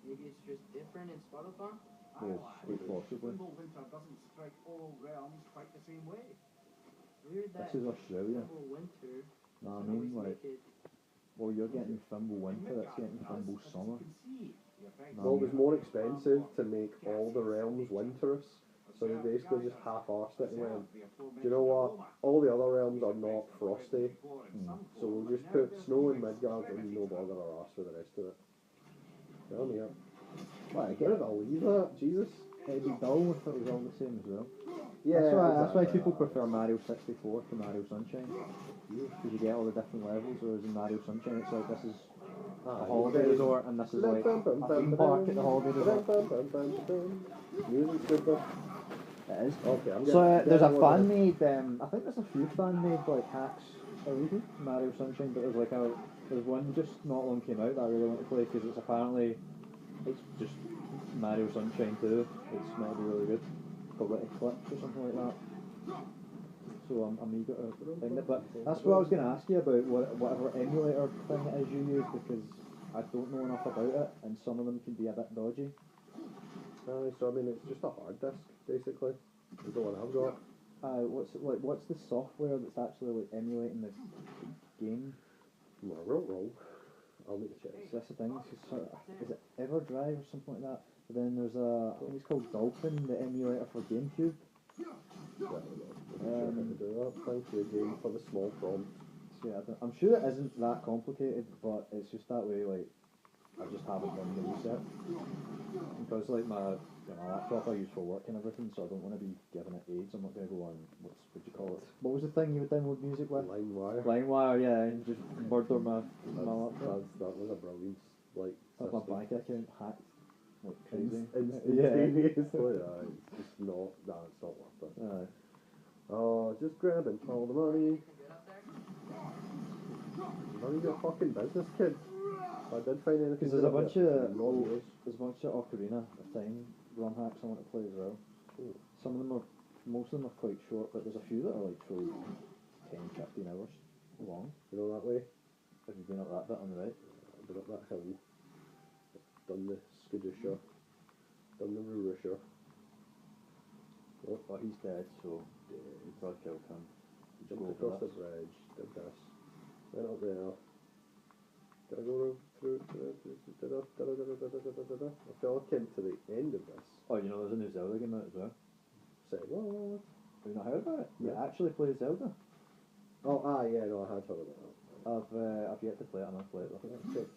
maybe it's just different in Svartalfheim? Yes, quite possibly. Winter doesn't strike all realms quite the same way. Weird that This is Australia. Fimble winter No, I doesn't mean always like, make it. well, you're getting Fimble winter. That's getting Fimble summer. Well, it was more expensive to make all the realms winterous So they basically just half-arsed it and went, do you know what? All the other realms are not frosty, so we'll just put snow in Midgard and no bother our arse with the rest of it. Tell me up. Well, I Can get you it. believe that? Jesus. It'd be dull if it was all the same as well. Yeah, That's why exactly. people prefer Mario 64 to Mario Sunshine. Because you get all the different levels, whereas in Mario Sunshine it's like this is a holiday resort and this is like a theme park at the holiday resort. Music's good though. It is. Okay, I'm So getting there's a one fan of the- made, I think there's a few fan made like hacks of Mario Sunshine, but there's one just not long came out that I really want to play because it's just Mario Sunshine 2. It's meant to be really good. Called like Eclipse or something like that. So I'm eager to find it. But that's what I was going to ask you about, whatever emulator thing it is you use, because I don't know enough about it, and some of them can be a bit dodgy. So I mean, it's just a hard disk basically. Is the one I've got. What's the software that's actually like emulating the game? Well, I wrote wrong. I'll need to check. So that's the thing. Is it EverDrive or something like that? But then there's I think it's called Dolphin, the emulator for GameCube. Thank you again for the small prompt. So yeah, I'm sure it isn't that complicated, but it's just that way. Like, I just haven't done the research because like my laptop I use for work and everything, so I don't want to be giving it AIDS. I'm not going to go on what do you call it? What was the thing you would download music with? Limewire. Limewire, yeah, and just murder my laptop. That was a brilliant Have my bank account hacked like crazy. Instantaneously, it's just not. No, it's not worth it. Oh, just grabbing all the money. None of your fucking business, kid. If I did find anything. Because there's a bunch of Ocarina of Time ROM hacks I want to play as well. Some of them most of them are quite short, but there's a few that are like for 10, 15 hours long. You know that way? Have you been up that bit on the right? I've been up that hill. Done the Skudusha. Done the Rurusha. Oh, he's dead, so you probably killed him. Jumped across the bridge, did this. Went up there. Did I go through? I fell came to the end of this. Oh, you know there's a new Zelda game out as well. Say what? Have you not heard about it? You Yeah. actually play Zelda. Oh, yeah, no, I had heard about that. I've yet to play it, I'm going to play it though. Okay,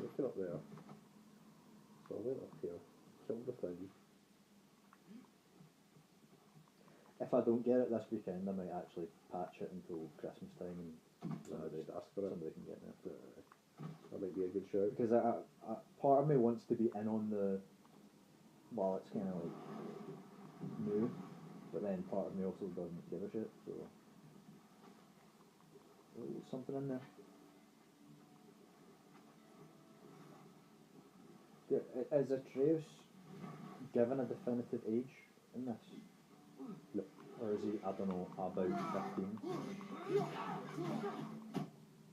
looking up there. So I went up here, killed the thing. If I don't get it this weekend, I might actually patch it until Christmas time and somebody Just ask for it. can get it. That might be a good shout. Because part of me wants to be in on the, well, it's kind of like new, but then part of me also doesn't give a shit, so there's something in there. Is Atreus given a definitive age in this? No. Or is he, I don't know, about 15?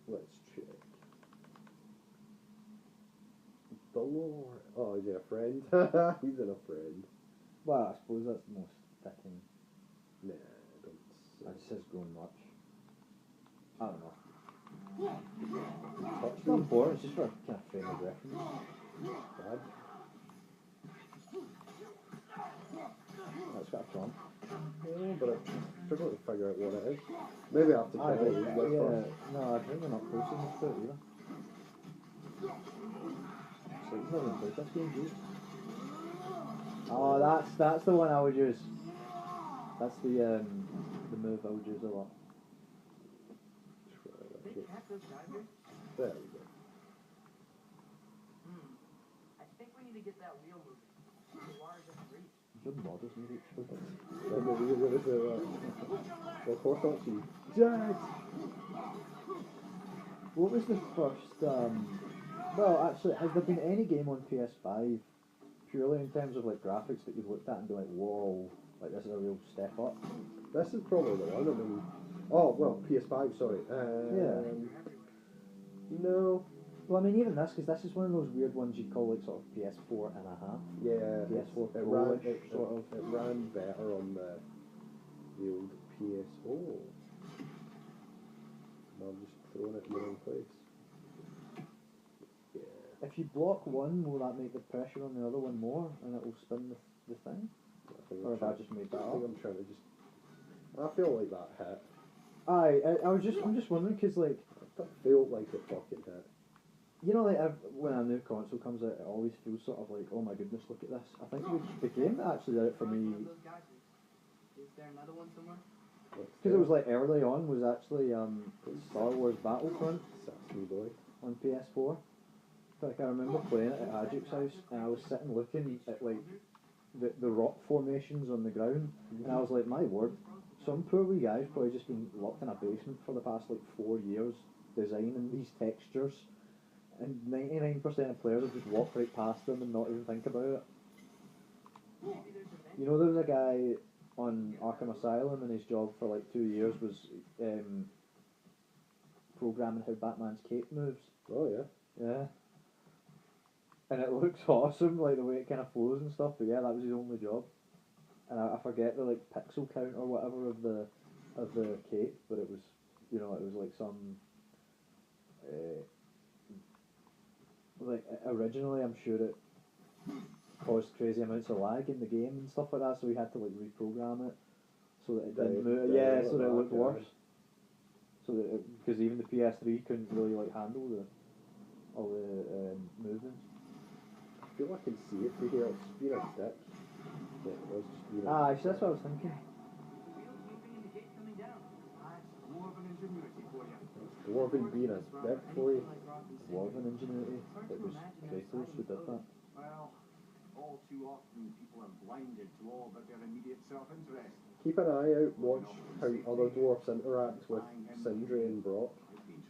Let's check. Delaware. Oh, is he a friend? He's in a friend. Well, I suppose that's the most fitting. Nah, don't. It says grown much. I don't know. Touch It's not important, it's just for kind of frame of reference. Bad. That's got a prompt. Yeah, but I'm struggling to figure out what it is. Maybe I have to check it with you guys first. No, I think we're not close enough to it either. So it's not even played this game, dude. Oh, that's the one I would use. That's the move I would use a lot. Big cat goes diving? There we go. I think we need to get that wheel moving. The water doesn't reach. Good models need each other. Maybe you're going to say that. Well, of course not you. Jack! What was the first, well actually, has there been any game on PS5 purely in terms of like graphics that you've looked at and been like, whoa, like this is a real step up? This is probably the one. I mean, oh well, PS5. Sorry. No. Well, I mean, even this, because this is one of those weird ones you'd call like sort of PS4 and a half. Yeah. PS4 it Pro, ran. It, sort of. It ran better on the old PS. Oh. I'm just throwing it in the wrong place. Yeah. If you block one, will that make the pressure on the other one more, and it will spin the thing? Or have I just made that I think up? I'm trying to just. I feel like that hit. I'm just wondering because like I felt like it fucking hit. you know like when a new console comes out, it always feels sort of like, oh my goodness, look at this. I think the game that actually did it for me Those geysers. Is there another one somewhere? because it was like early on was actually Star Wars Battlefront Sassy boy. on PS4. Like I remember playing it at Ajik's house and I was sitting looking at like the rock formations on the ground and I was like, my word, some poor wee guy's probably just been locked in a basement for the past like 4 years designing these textures and 99% of players have just walked right past them and not even think about it. You know, there was a guy on Arkham Asylum and his job for like 2 years was programming how Batman's cape moves. Oh yeah. Yeah. And it looks awesome, like the way it kind of flows and stuff. But yeah, that was his only job. And I forget the like pixel count or whatever of the cape, but it was, you know, it was like some. Like originally, I'm sure it caused crazy amounts of lag in the game and stuff like that. So we had to like reprogram it so that it didn't move. Yeah, so that it looked worse. So that because even the PS3 couldn't really like handle all the movements. I feel I can see it through here. It's being a dick. Yeah, it was just being a Actually, that's what I was thinking. Wheels moving and the gate coming down. That's dwarven ingenuity for you. Dwarven being a dick for you. Dwarven ingenuity. It was Kratos who did that. Well, all too often people are blinded to all but their immediate self-interest. Keep an eye out, watch how other dwarfs interact with Sindri and Brock.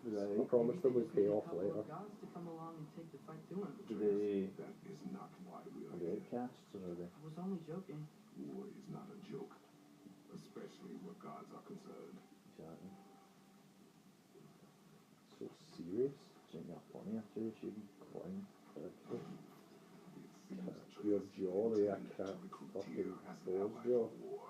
I promise them will pay off later. Gods to come along and take the fight to him. Do they That is not why we are are they here. outcasts or are they? I was only joking. War is not a joke, especially where gods are concerned. Exactly. So serious. Isn't that funny after they should be clown? It seems Your Atreus jaw there, I intended can't to recruit fucking Tyr as an Thor's ally jaw. for war.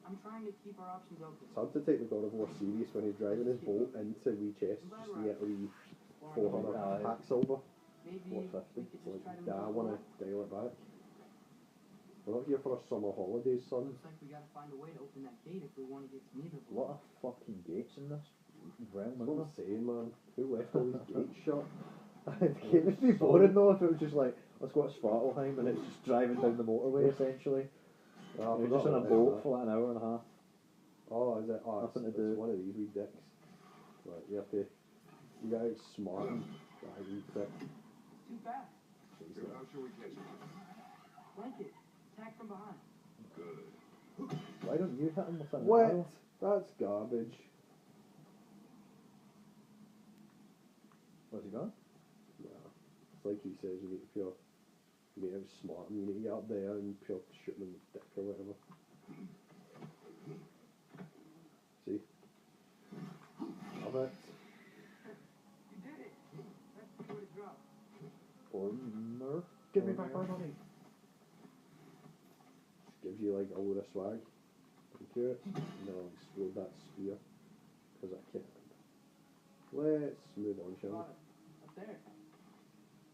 I'm trying to keep our options open. It's hard to take the God of War serious when he's driving his boat into wee chest just to get a wee 400 pack silver. Maybe 450. we could just try to Yeah, I move want forward. to dial it back. We're not here for our summer holidays, son. Looks like we gotta find a way to open that gate if we want to get to neither. A lot of fucking gates in this realm, That's what I'm isn't saying, man. Who left all these gates shut? there? The game would be boring though if it was just like, let's go to Svartalheim and it's just driving down the motorway essentially. Ah, I You're forgot just on a about boat that. for like an hour and a half. Oh, is it? Oh, Nothing to it's do. one of these wee dicks. Right, you have to. You gotta outsmart him. That wee prick. It's too fast. Good, how shall we catch him? Blanket. Attack from behind. Good. Why don't you hit him with an What? arrow? That's garbage. Where's he gone? Nah. It's like he says, you need to pure. You need to outsmart him. You need to get up there and pure shoot him in the dick or whatever. See? Love it. You did it. That's the way to drop. Ormer? Give me back our money. Just gives you like a load of swag. Thank you. And then I'll explode that spear. Because I can't. Let's move on, shall we? Got it. Up there.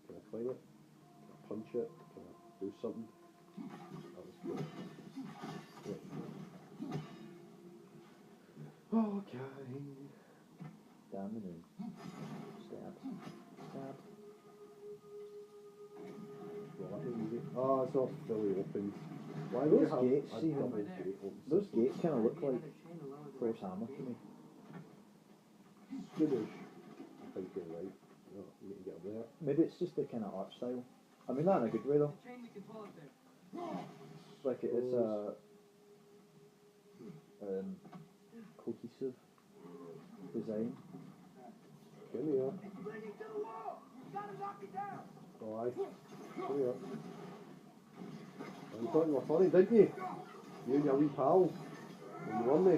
Can I climb it? Can I punch it? Can I do something? That was good. Yeah. Okay. Damn the moon. Stab. Stab. Oh, it's not fully opened. Why Those would you have gates a seem- double gate open? Those gates kind of look Maybe like another chain to lower the Thor's rest of hammer the to me. Goodish. I think you're right. No, you need to get up there. Maybe it's just the kind of art style. I mean, not in a good way though. The chain we can pull up there. It's like it's a cohesive design. Come here. Bring it to the wall! You gotta knock it down! Oh, aye. Come here. Oh, you thought you were funny, didn't you? You and your wee pal. When you won me.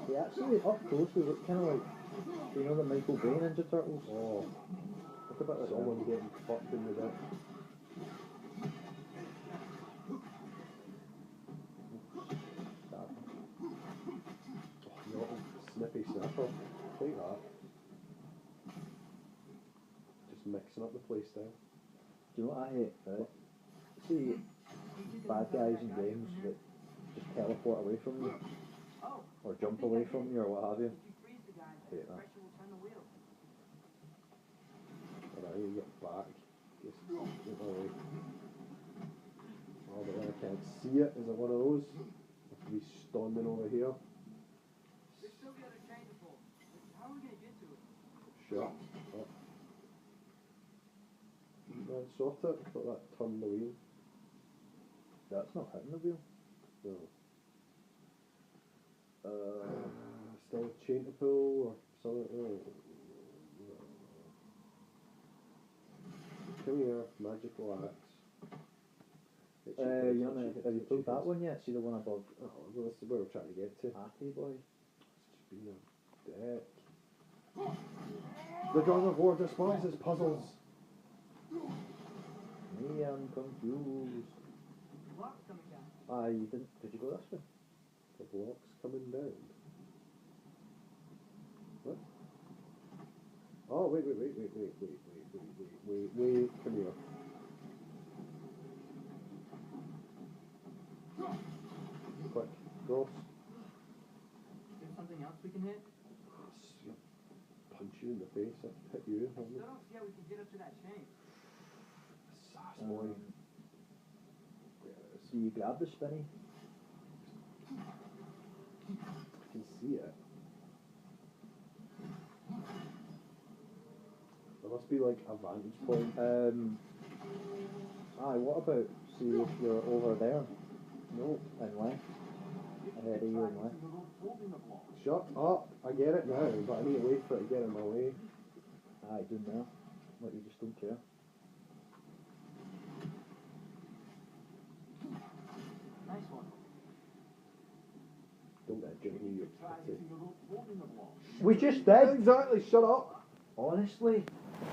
They actually, up close, they look kind of like, you know, the Michael Bay Ninja Turtles. Oh, Look about like someone that. getting fucked in the dick. Stab. Oh, you little snippy snapper. Take that. Just mixing up the play style. Do you know what I hate, right? see bad guys in games that just teleport away from you, Oh, or jump away from you, or what have you. if you freeze the guy, Hate the that. pressure will turn the wheel. Alright, you get back. Just get away. Oh, but then I can't see it. Is it one of those? I have to be standing over here. There's still the other train to pull. How are we gonna get to it? Sure. Oh. Right, sort it. I thought that turned the wheel. That's not hitting the wheel. No. Still a chain to pull or something. Come here, magical axe. You know, have you pulled that one yet? See the one above? Oh, well, this is where we're trying to get to. Happy boy. It's just been a deck. The God of War despises puzzles. Me, I'm confused. Block's coming down. You didn't. Did you go this way? The block's coming down. What? Oh, wait, come here. Quick, cross. Is there something else we can hit? Punch you in the face, I hit you. I still don't see how we can get up to that chain. Sass boy. So you grab the spinny. I can see it. There must be like a vantage point. What about, see if you're over there, No. and left, ahead of you and left. Shut up! I get it now, but I need to wait for it to get in my way. Doing there. Like you just don't care. Nice one. Don't let Jimmy you. We just did! Exactly, shut up! Honestly,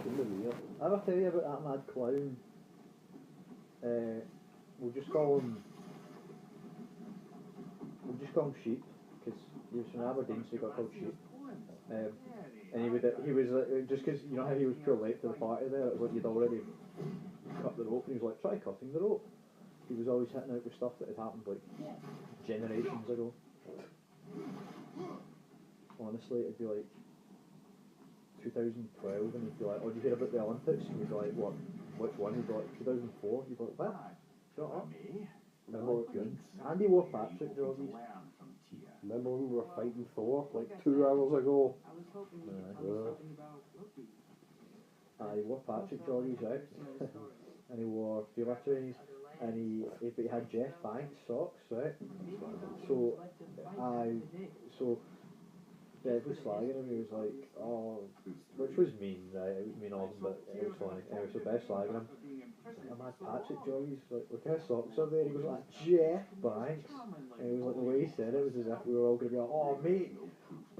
Give me the ear. I ever tell you about that mad clown? We'll just call him Sheep, because he was from Aberdeen, so he got called Sheep. And he was like, just because, you know how he was pure late to the party there, it was like you'd already cut the rope, and he was like, try cutting the rope. He was always hitting out with stuff that had happened like generations ago. Honestly, it'd be like 2012, and he'd be like, oh, did you hear about the Olympics? And you'd be like, what? Which one? He'd be like, 2004. You'd be like, what? Shut up. Remember, Good. Andy wore Patrick joggies. remember when we were fighting Thor like 2 hours ago? I was hoping we Yeah. could tell us something about Loki. He wore Patrick joggies out, and he wore Folie trainers, and he had Jeff Banks socks, right? So Deb was slagging him. He was like, "Oh," which was mean, right? It was mean of him, but it was funny. Anyway, so Bev slagging him. I'm at Patrick joggies. Like, what kind of socks are there? He goes like, "Jeff Banks," and it was like the way he said it was as if we were all going to be like, "Oh mate,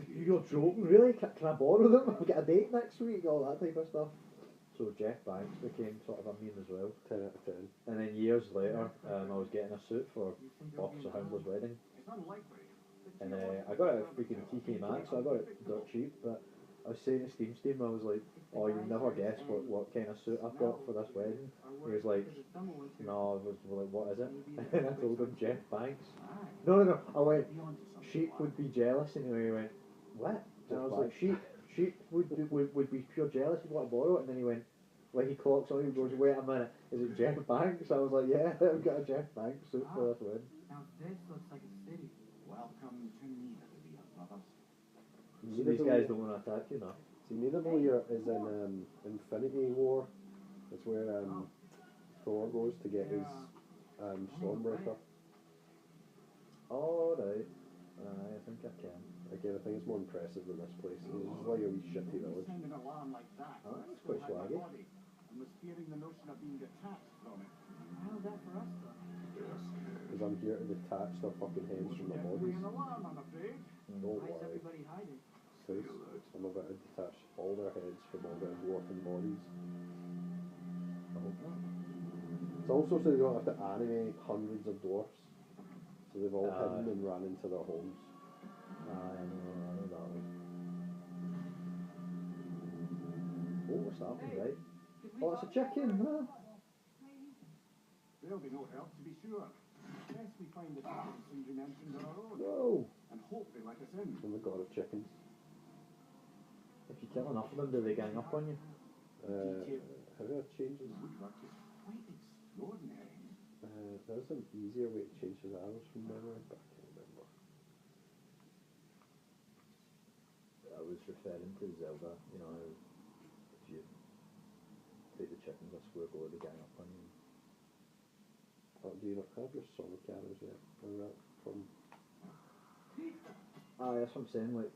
you're joking, really? Can I borrow them? I'll get a date next week." All that type of stuff. So Jeff Banks became sort of a meme as well. 10 out of 10. And then years later, I was getting a suit for Officer Houndler's wedding. It's unlikely. And I got it at freaking TK Maxx, so I got it dirt cheap, but I was saying to Steam, I was like, "Oh, you'll never guess what kind of suit I've got for this wedding." He was like, "No," I was like, "What is it?" And I told him, "Jeff Banks." No, I went, "Sheep would be jealous," and he went, "What?" And I was like, Sheep would be pure jealous, he'd want to borrow it," and then he went, like he clocks on, he goes, "Wait a minute, is it Jeff Banks?" I was like, "Yeah, I've got a Jeff Banks suit for this wedding." Now this looks like a city. Welcome to Nidavellir, brothers. So these guys don't want to attack you now. See, Nidavellir is in Infinity War. It's where Thor goes to get his Stormbreaker. Oh, right. I think I can. Again, I think it's more impressive than this place. It's just like a wee shitty village. Send an alarm like that. Oh, that's Still quite had my swaggy. body, and was fearing the notion of being detached from it. How's that for us though? Because I'm here to detach their fucking heads from their Definitely bodies. an alarm, I'm afraid. Don't Why is worry. everybody hiding? Because I'm about to detach all their heads from all their dwarfen bodies. I hope not. It's also so they don't have to animate hundreds of dwarfs. So they've all hidden and ran into their homes. I know that one. Oh, what's happening, right? Could we Oh, it's a talk? chicken, huh? There'll be no help, to be sure. Best we find the chickens Sindri mentioned on our own. No! And hope they let us in. I'm the god of chickens. If you kill enough of them, do they gang up on you? How do I change this? Woodwork is quite extraordinary. There's an easier way to change his arrows from memory, but I can't remember. I was referring to Zelda, you know, if you take the chickens a square go, they gang up on you. Oh, do you not have your sonic arrows yet? Or that from... That's what I'm saying, like,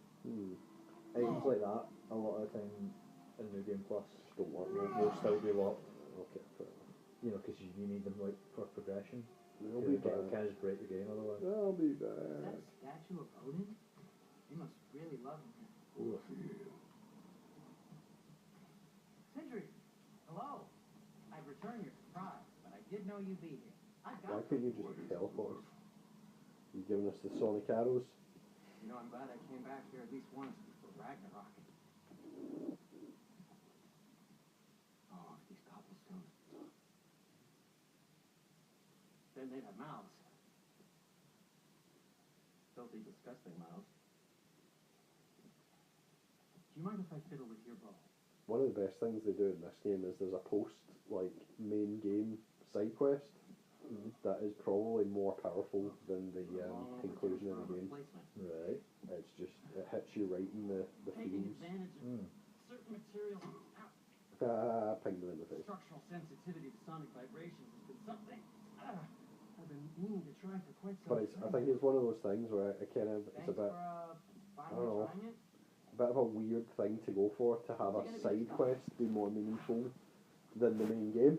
items like that, a lot of the time in New Game Plus, Just don't work. will still be locked, Okay, fair enough. you know, because you need them, like, for progression. I'll be They back. can just break the game otherwise. I'll be Is that back. a statue of Odin? They must really love him. Ooh. Sindri, hello. I've returned your surprise, but I did know you'd be here. I've Why got couldn't you just teleport us? You giving us the sonic arrows? You know, I'm glad I came back here at least once before Ragnarok. Oh, these cobblestones. Then they'd have mouths. Filthy, disgusting mouths. Do you mind if I fiddle with your bow? One of the best things they do in this game is there's a post, like, main game side quest that is probably more powerful than the conclusion of the game. Right. It's just, it hits you right in the Taking feels. advantage of certain materials. Ping them in the face. Structural sensitivity to sonic vibrations has been something I've been meaning to try for quite some But it's, I think it's one of those things where it kind of, it's a bit, I don't know, a bit of a weird thing to go for, to have a side quest be more meaningful than the main game.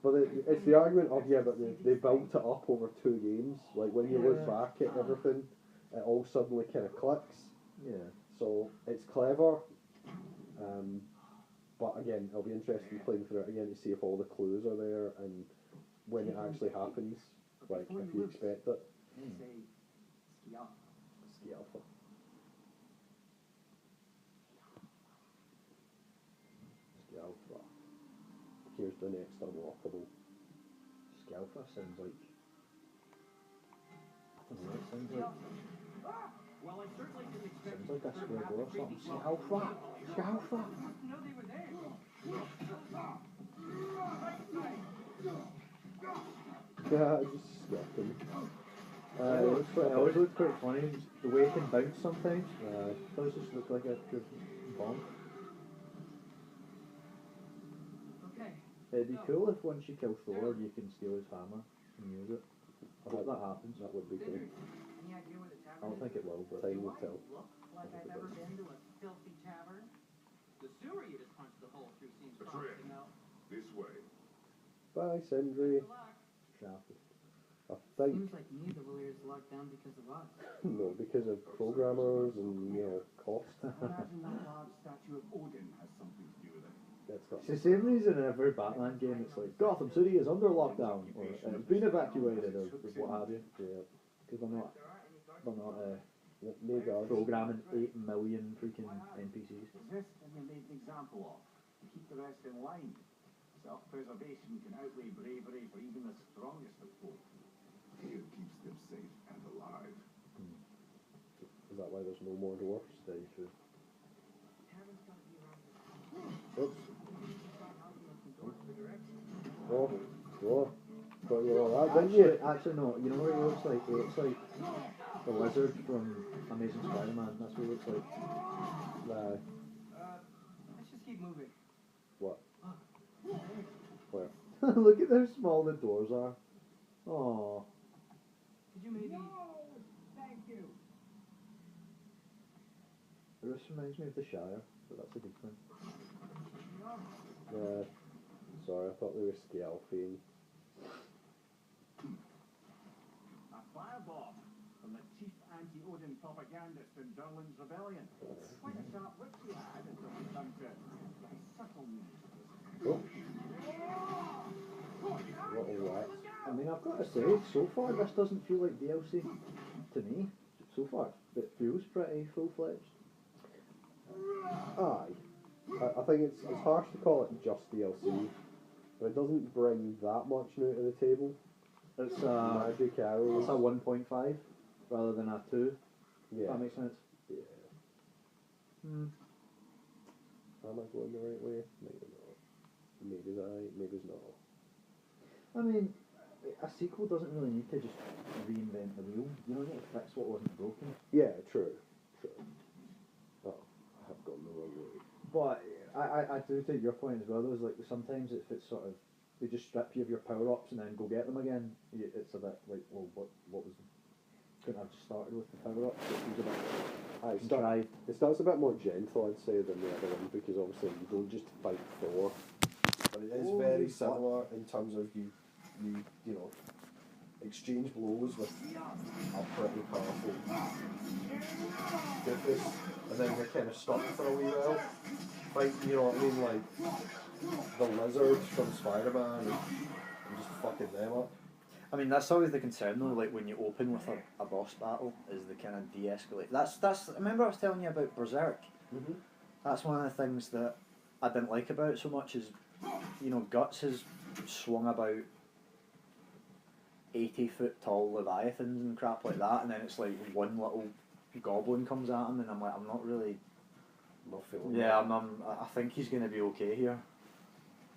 But it's the argument of, yeah, but they built it up over 2 games. Like, when you look back at everything, it all suddenly kind of clicks. Yeah. So, it's clever. But again, it'll be interesting playing through it again to see if all the clues are there and when it actually happens, like, if you expect it. Say, ski up. Ski alpha. Ski alpha. Here's the next unlockable. Scalfa sounds like... I don't know, it sounds like... Well, I certainly didn't expect Sounds like a square go or something. Scalfa! Scalfa! to know they were there. Yeah, I just skipped him. It always looked pretty funny. The way it can bounce sometimes. It does just look like a good bomb. Okay. It'd be cool if once you kill Thor, you can steal his hammer and use it. I hope that happens. That would be cool. Any idea where the I tavern don't think it will, but... Time will tell. look like I've ever been to a filthy tavern? The sewer you just punched the hole through seems promising, though. This way. Bye, Sindri. Good luck. Shafted. I think, Seems like Nidavellir is locked down because of us. no, because of programmers and, you know, cost. I imagine that large statue of Odin has something to do with it. That's got It's the same reason in every Batman game. It's like Gotham City is under lockdown, or it's been evacuated, or what have you. yeah. Because they're not Maybe I'll programming 8 million freaking NPCs. Is this that you made an example of? To keep the rest in line. Self-preservation can outweigh bravery for even the strongest of folk. Here keeps them safe and alive. Is that why there's no more dwarfs? Very true. Tavern's gotta be around here. Oops. Oh. Thought you were all that, didn't you? Actually, no. You know what he looks like? He looks like the lizard from Amazing Spider-Man. That's what he looks like. Nah. Let's just keep moving. What? Where? Look at how small the doors are. Oh. Could you maybe... Thank you. This reminds me of the Shire, but that's a good thing. Yeah. Sorry, I thought they were scalping. A fireball from the chief anti-Odin propagandist in Durlin's rebellion. Quite a sharp wit you had until you come to my subtle means. Oh. Little rat. I mean, I've got to say, so far this doesn't feel like DLC to me. So far, it feels pretty full-fledged. Aye. I think it's harsh to call it just DLC. But it doesn't bring that much new to the table. It's Magic arrows. it's a 1.5 rather than a 2. Yeah. That makes sense. Yeah. Am I going the right way? Maybe not. Maybe right, maybe it's not. I mean, a sequel doesn't really need to just reinvent the wheel. You don't need to fix what wasn't broken. Yeah, true. Oh, I have gone the wrong way. But I do take your point as well. Though, is like sometimes if it's sort of they just strip you of your power ups and then go get them again. It's a bit like, well, what was? Couldn't have just started with the power ups? It was a bit contrived. It starts a bit more gentle, I'd say, than the other one, because obviously you don't just fight Thor. But it is very similar in terms of you know, exchange blows with a pretty powerful Goofus, and then you're kind of stuck for a wee while fighting, you know what I mean, like the lizards from Spider-Man and just fucking them up. I mean, that's always the concern though, like when you open with a boss battle, is the kind of de-escalate. That's remember I was telling you about Berserk? Mm-hmm. That's one of the things that I didn't like about it so much is, you know, Guts has swung about 80-foot tall leviathans and crap like that, and then it's like one little goblin comes at him and I'm like, I'm not really... Not feeling Yeah, I think he's going to be okay here.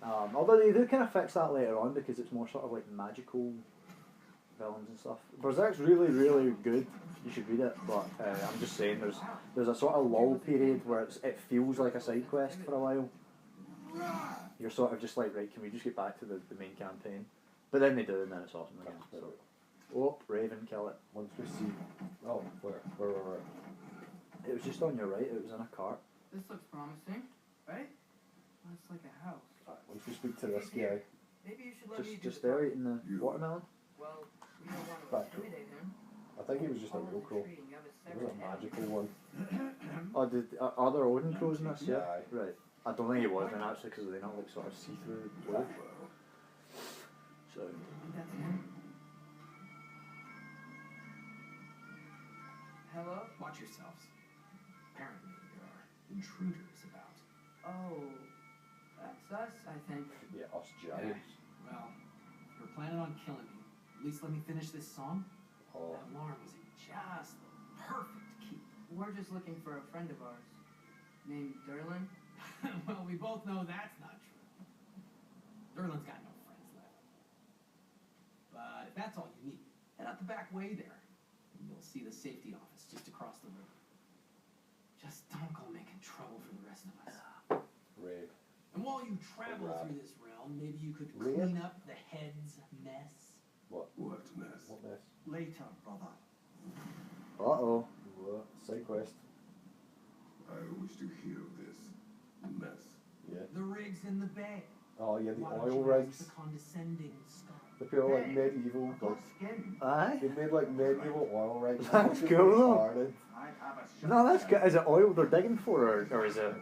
Although they do kind of fix that later on because it's more sort of like magical villains and stuff. Berserk's really, really good. You should read it, but I'm just saying there's a sort of lull period where it feels like a side quest for a while. You're sort of just like, right, can we just get back to the main campaign? But then they do, and then it's awesome again. So. Oh, Raven, kill it. Once we see... Oh, where? It was just on your right, it was in a cart. This looks promising, right? Well, it's like a house. Right, once we speak to this guy... Maybe you should let me do Just the there talking. eating the watermelon? Well, we don't want to Back. intimidate him. I think he was just a real crow. Tree, you have a It separate was a head. magical one. Are there Odin crows in this? Yeah. Right. I don't think he was then actually because they not like sort of see-through blue. So... That's him. Hello? Watch yourselves. Apparently there are intruders about. Oh, that's us, I think. Yeah, us giants. Well, if you're planning on killing me, at least let me finish this song. Oh. That alarm was just the perfect key. We're just looking for a friend of ours named Derlin. Well, we both know that's not true. Derlin's got no friends left. But if that's all you need, head out the back way there, and you'll see the safety office just across the river. Just don't go making trouble for the rest of us. Raeb. And while you travel Raeb. through this realm, maybe you could Raeb? clean up the head's mess. What? What mess? What mess? Later, brother. Uh-oh. What? Side quest. I wish to hear of this mess. Yeah. The rigs in the bay. Oh yeah, the Why don't oil you ask rigs. the condescending skull. The pure like medieval, like Skin. Aye? they made like medieval oil rigs. That's Fucking cool, though. retarded. I have a shot. No, that's good. Is it oil they're digging for, or is it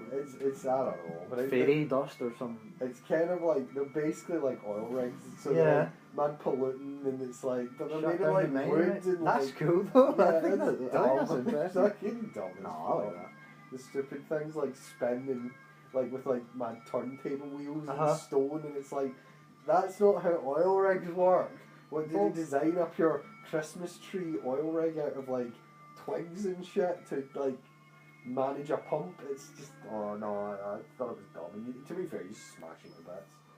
It's I don't know, but fairy dust or some... it's kind of like they're basically like oil rigs. So Yeah. they're like mad polluting, and it's like but they're Shut made down of like the mine, wood right? and That's like, cool though. Yeah, I think it's that's dumb. interesting. Fucking dumb as No, I fuck. like that. The stupid things like spinning, like with like mad turntable wheels Uh-huh. and stone, and it's like that's not how oil rigs work. What did Oh. you design up your Christmas tree oil rig out of like twigs and shit to like manage a pump? It's just oh no, I thought it was dumb. And to be fair, you smash it to bits.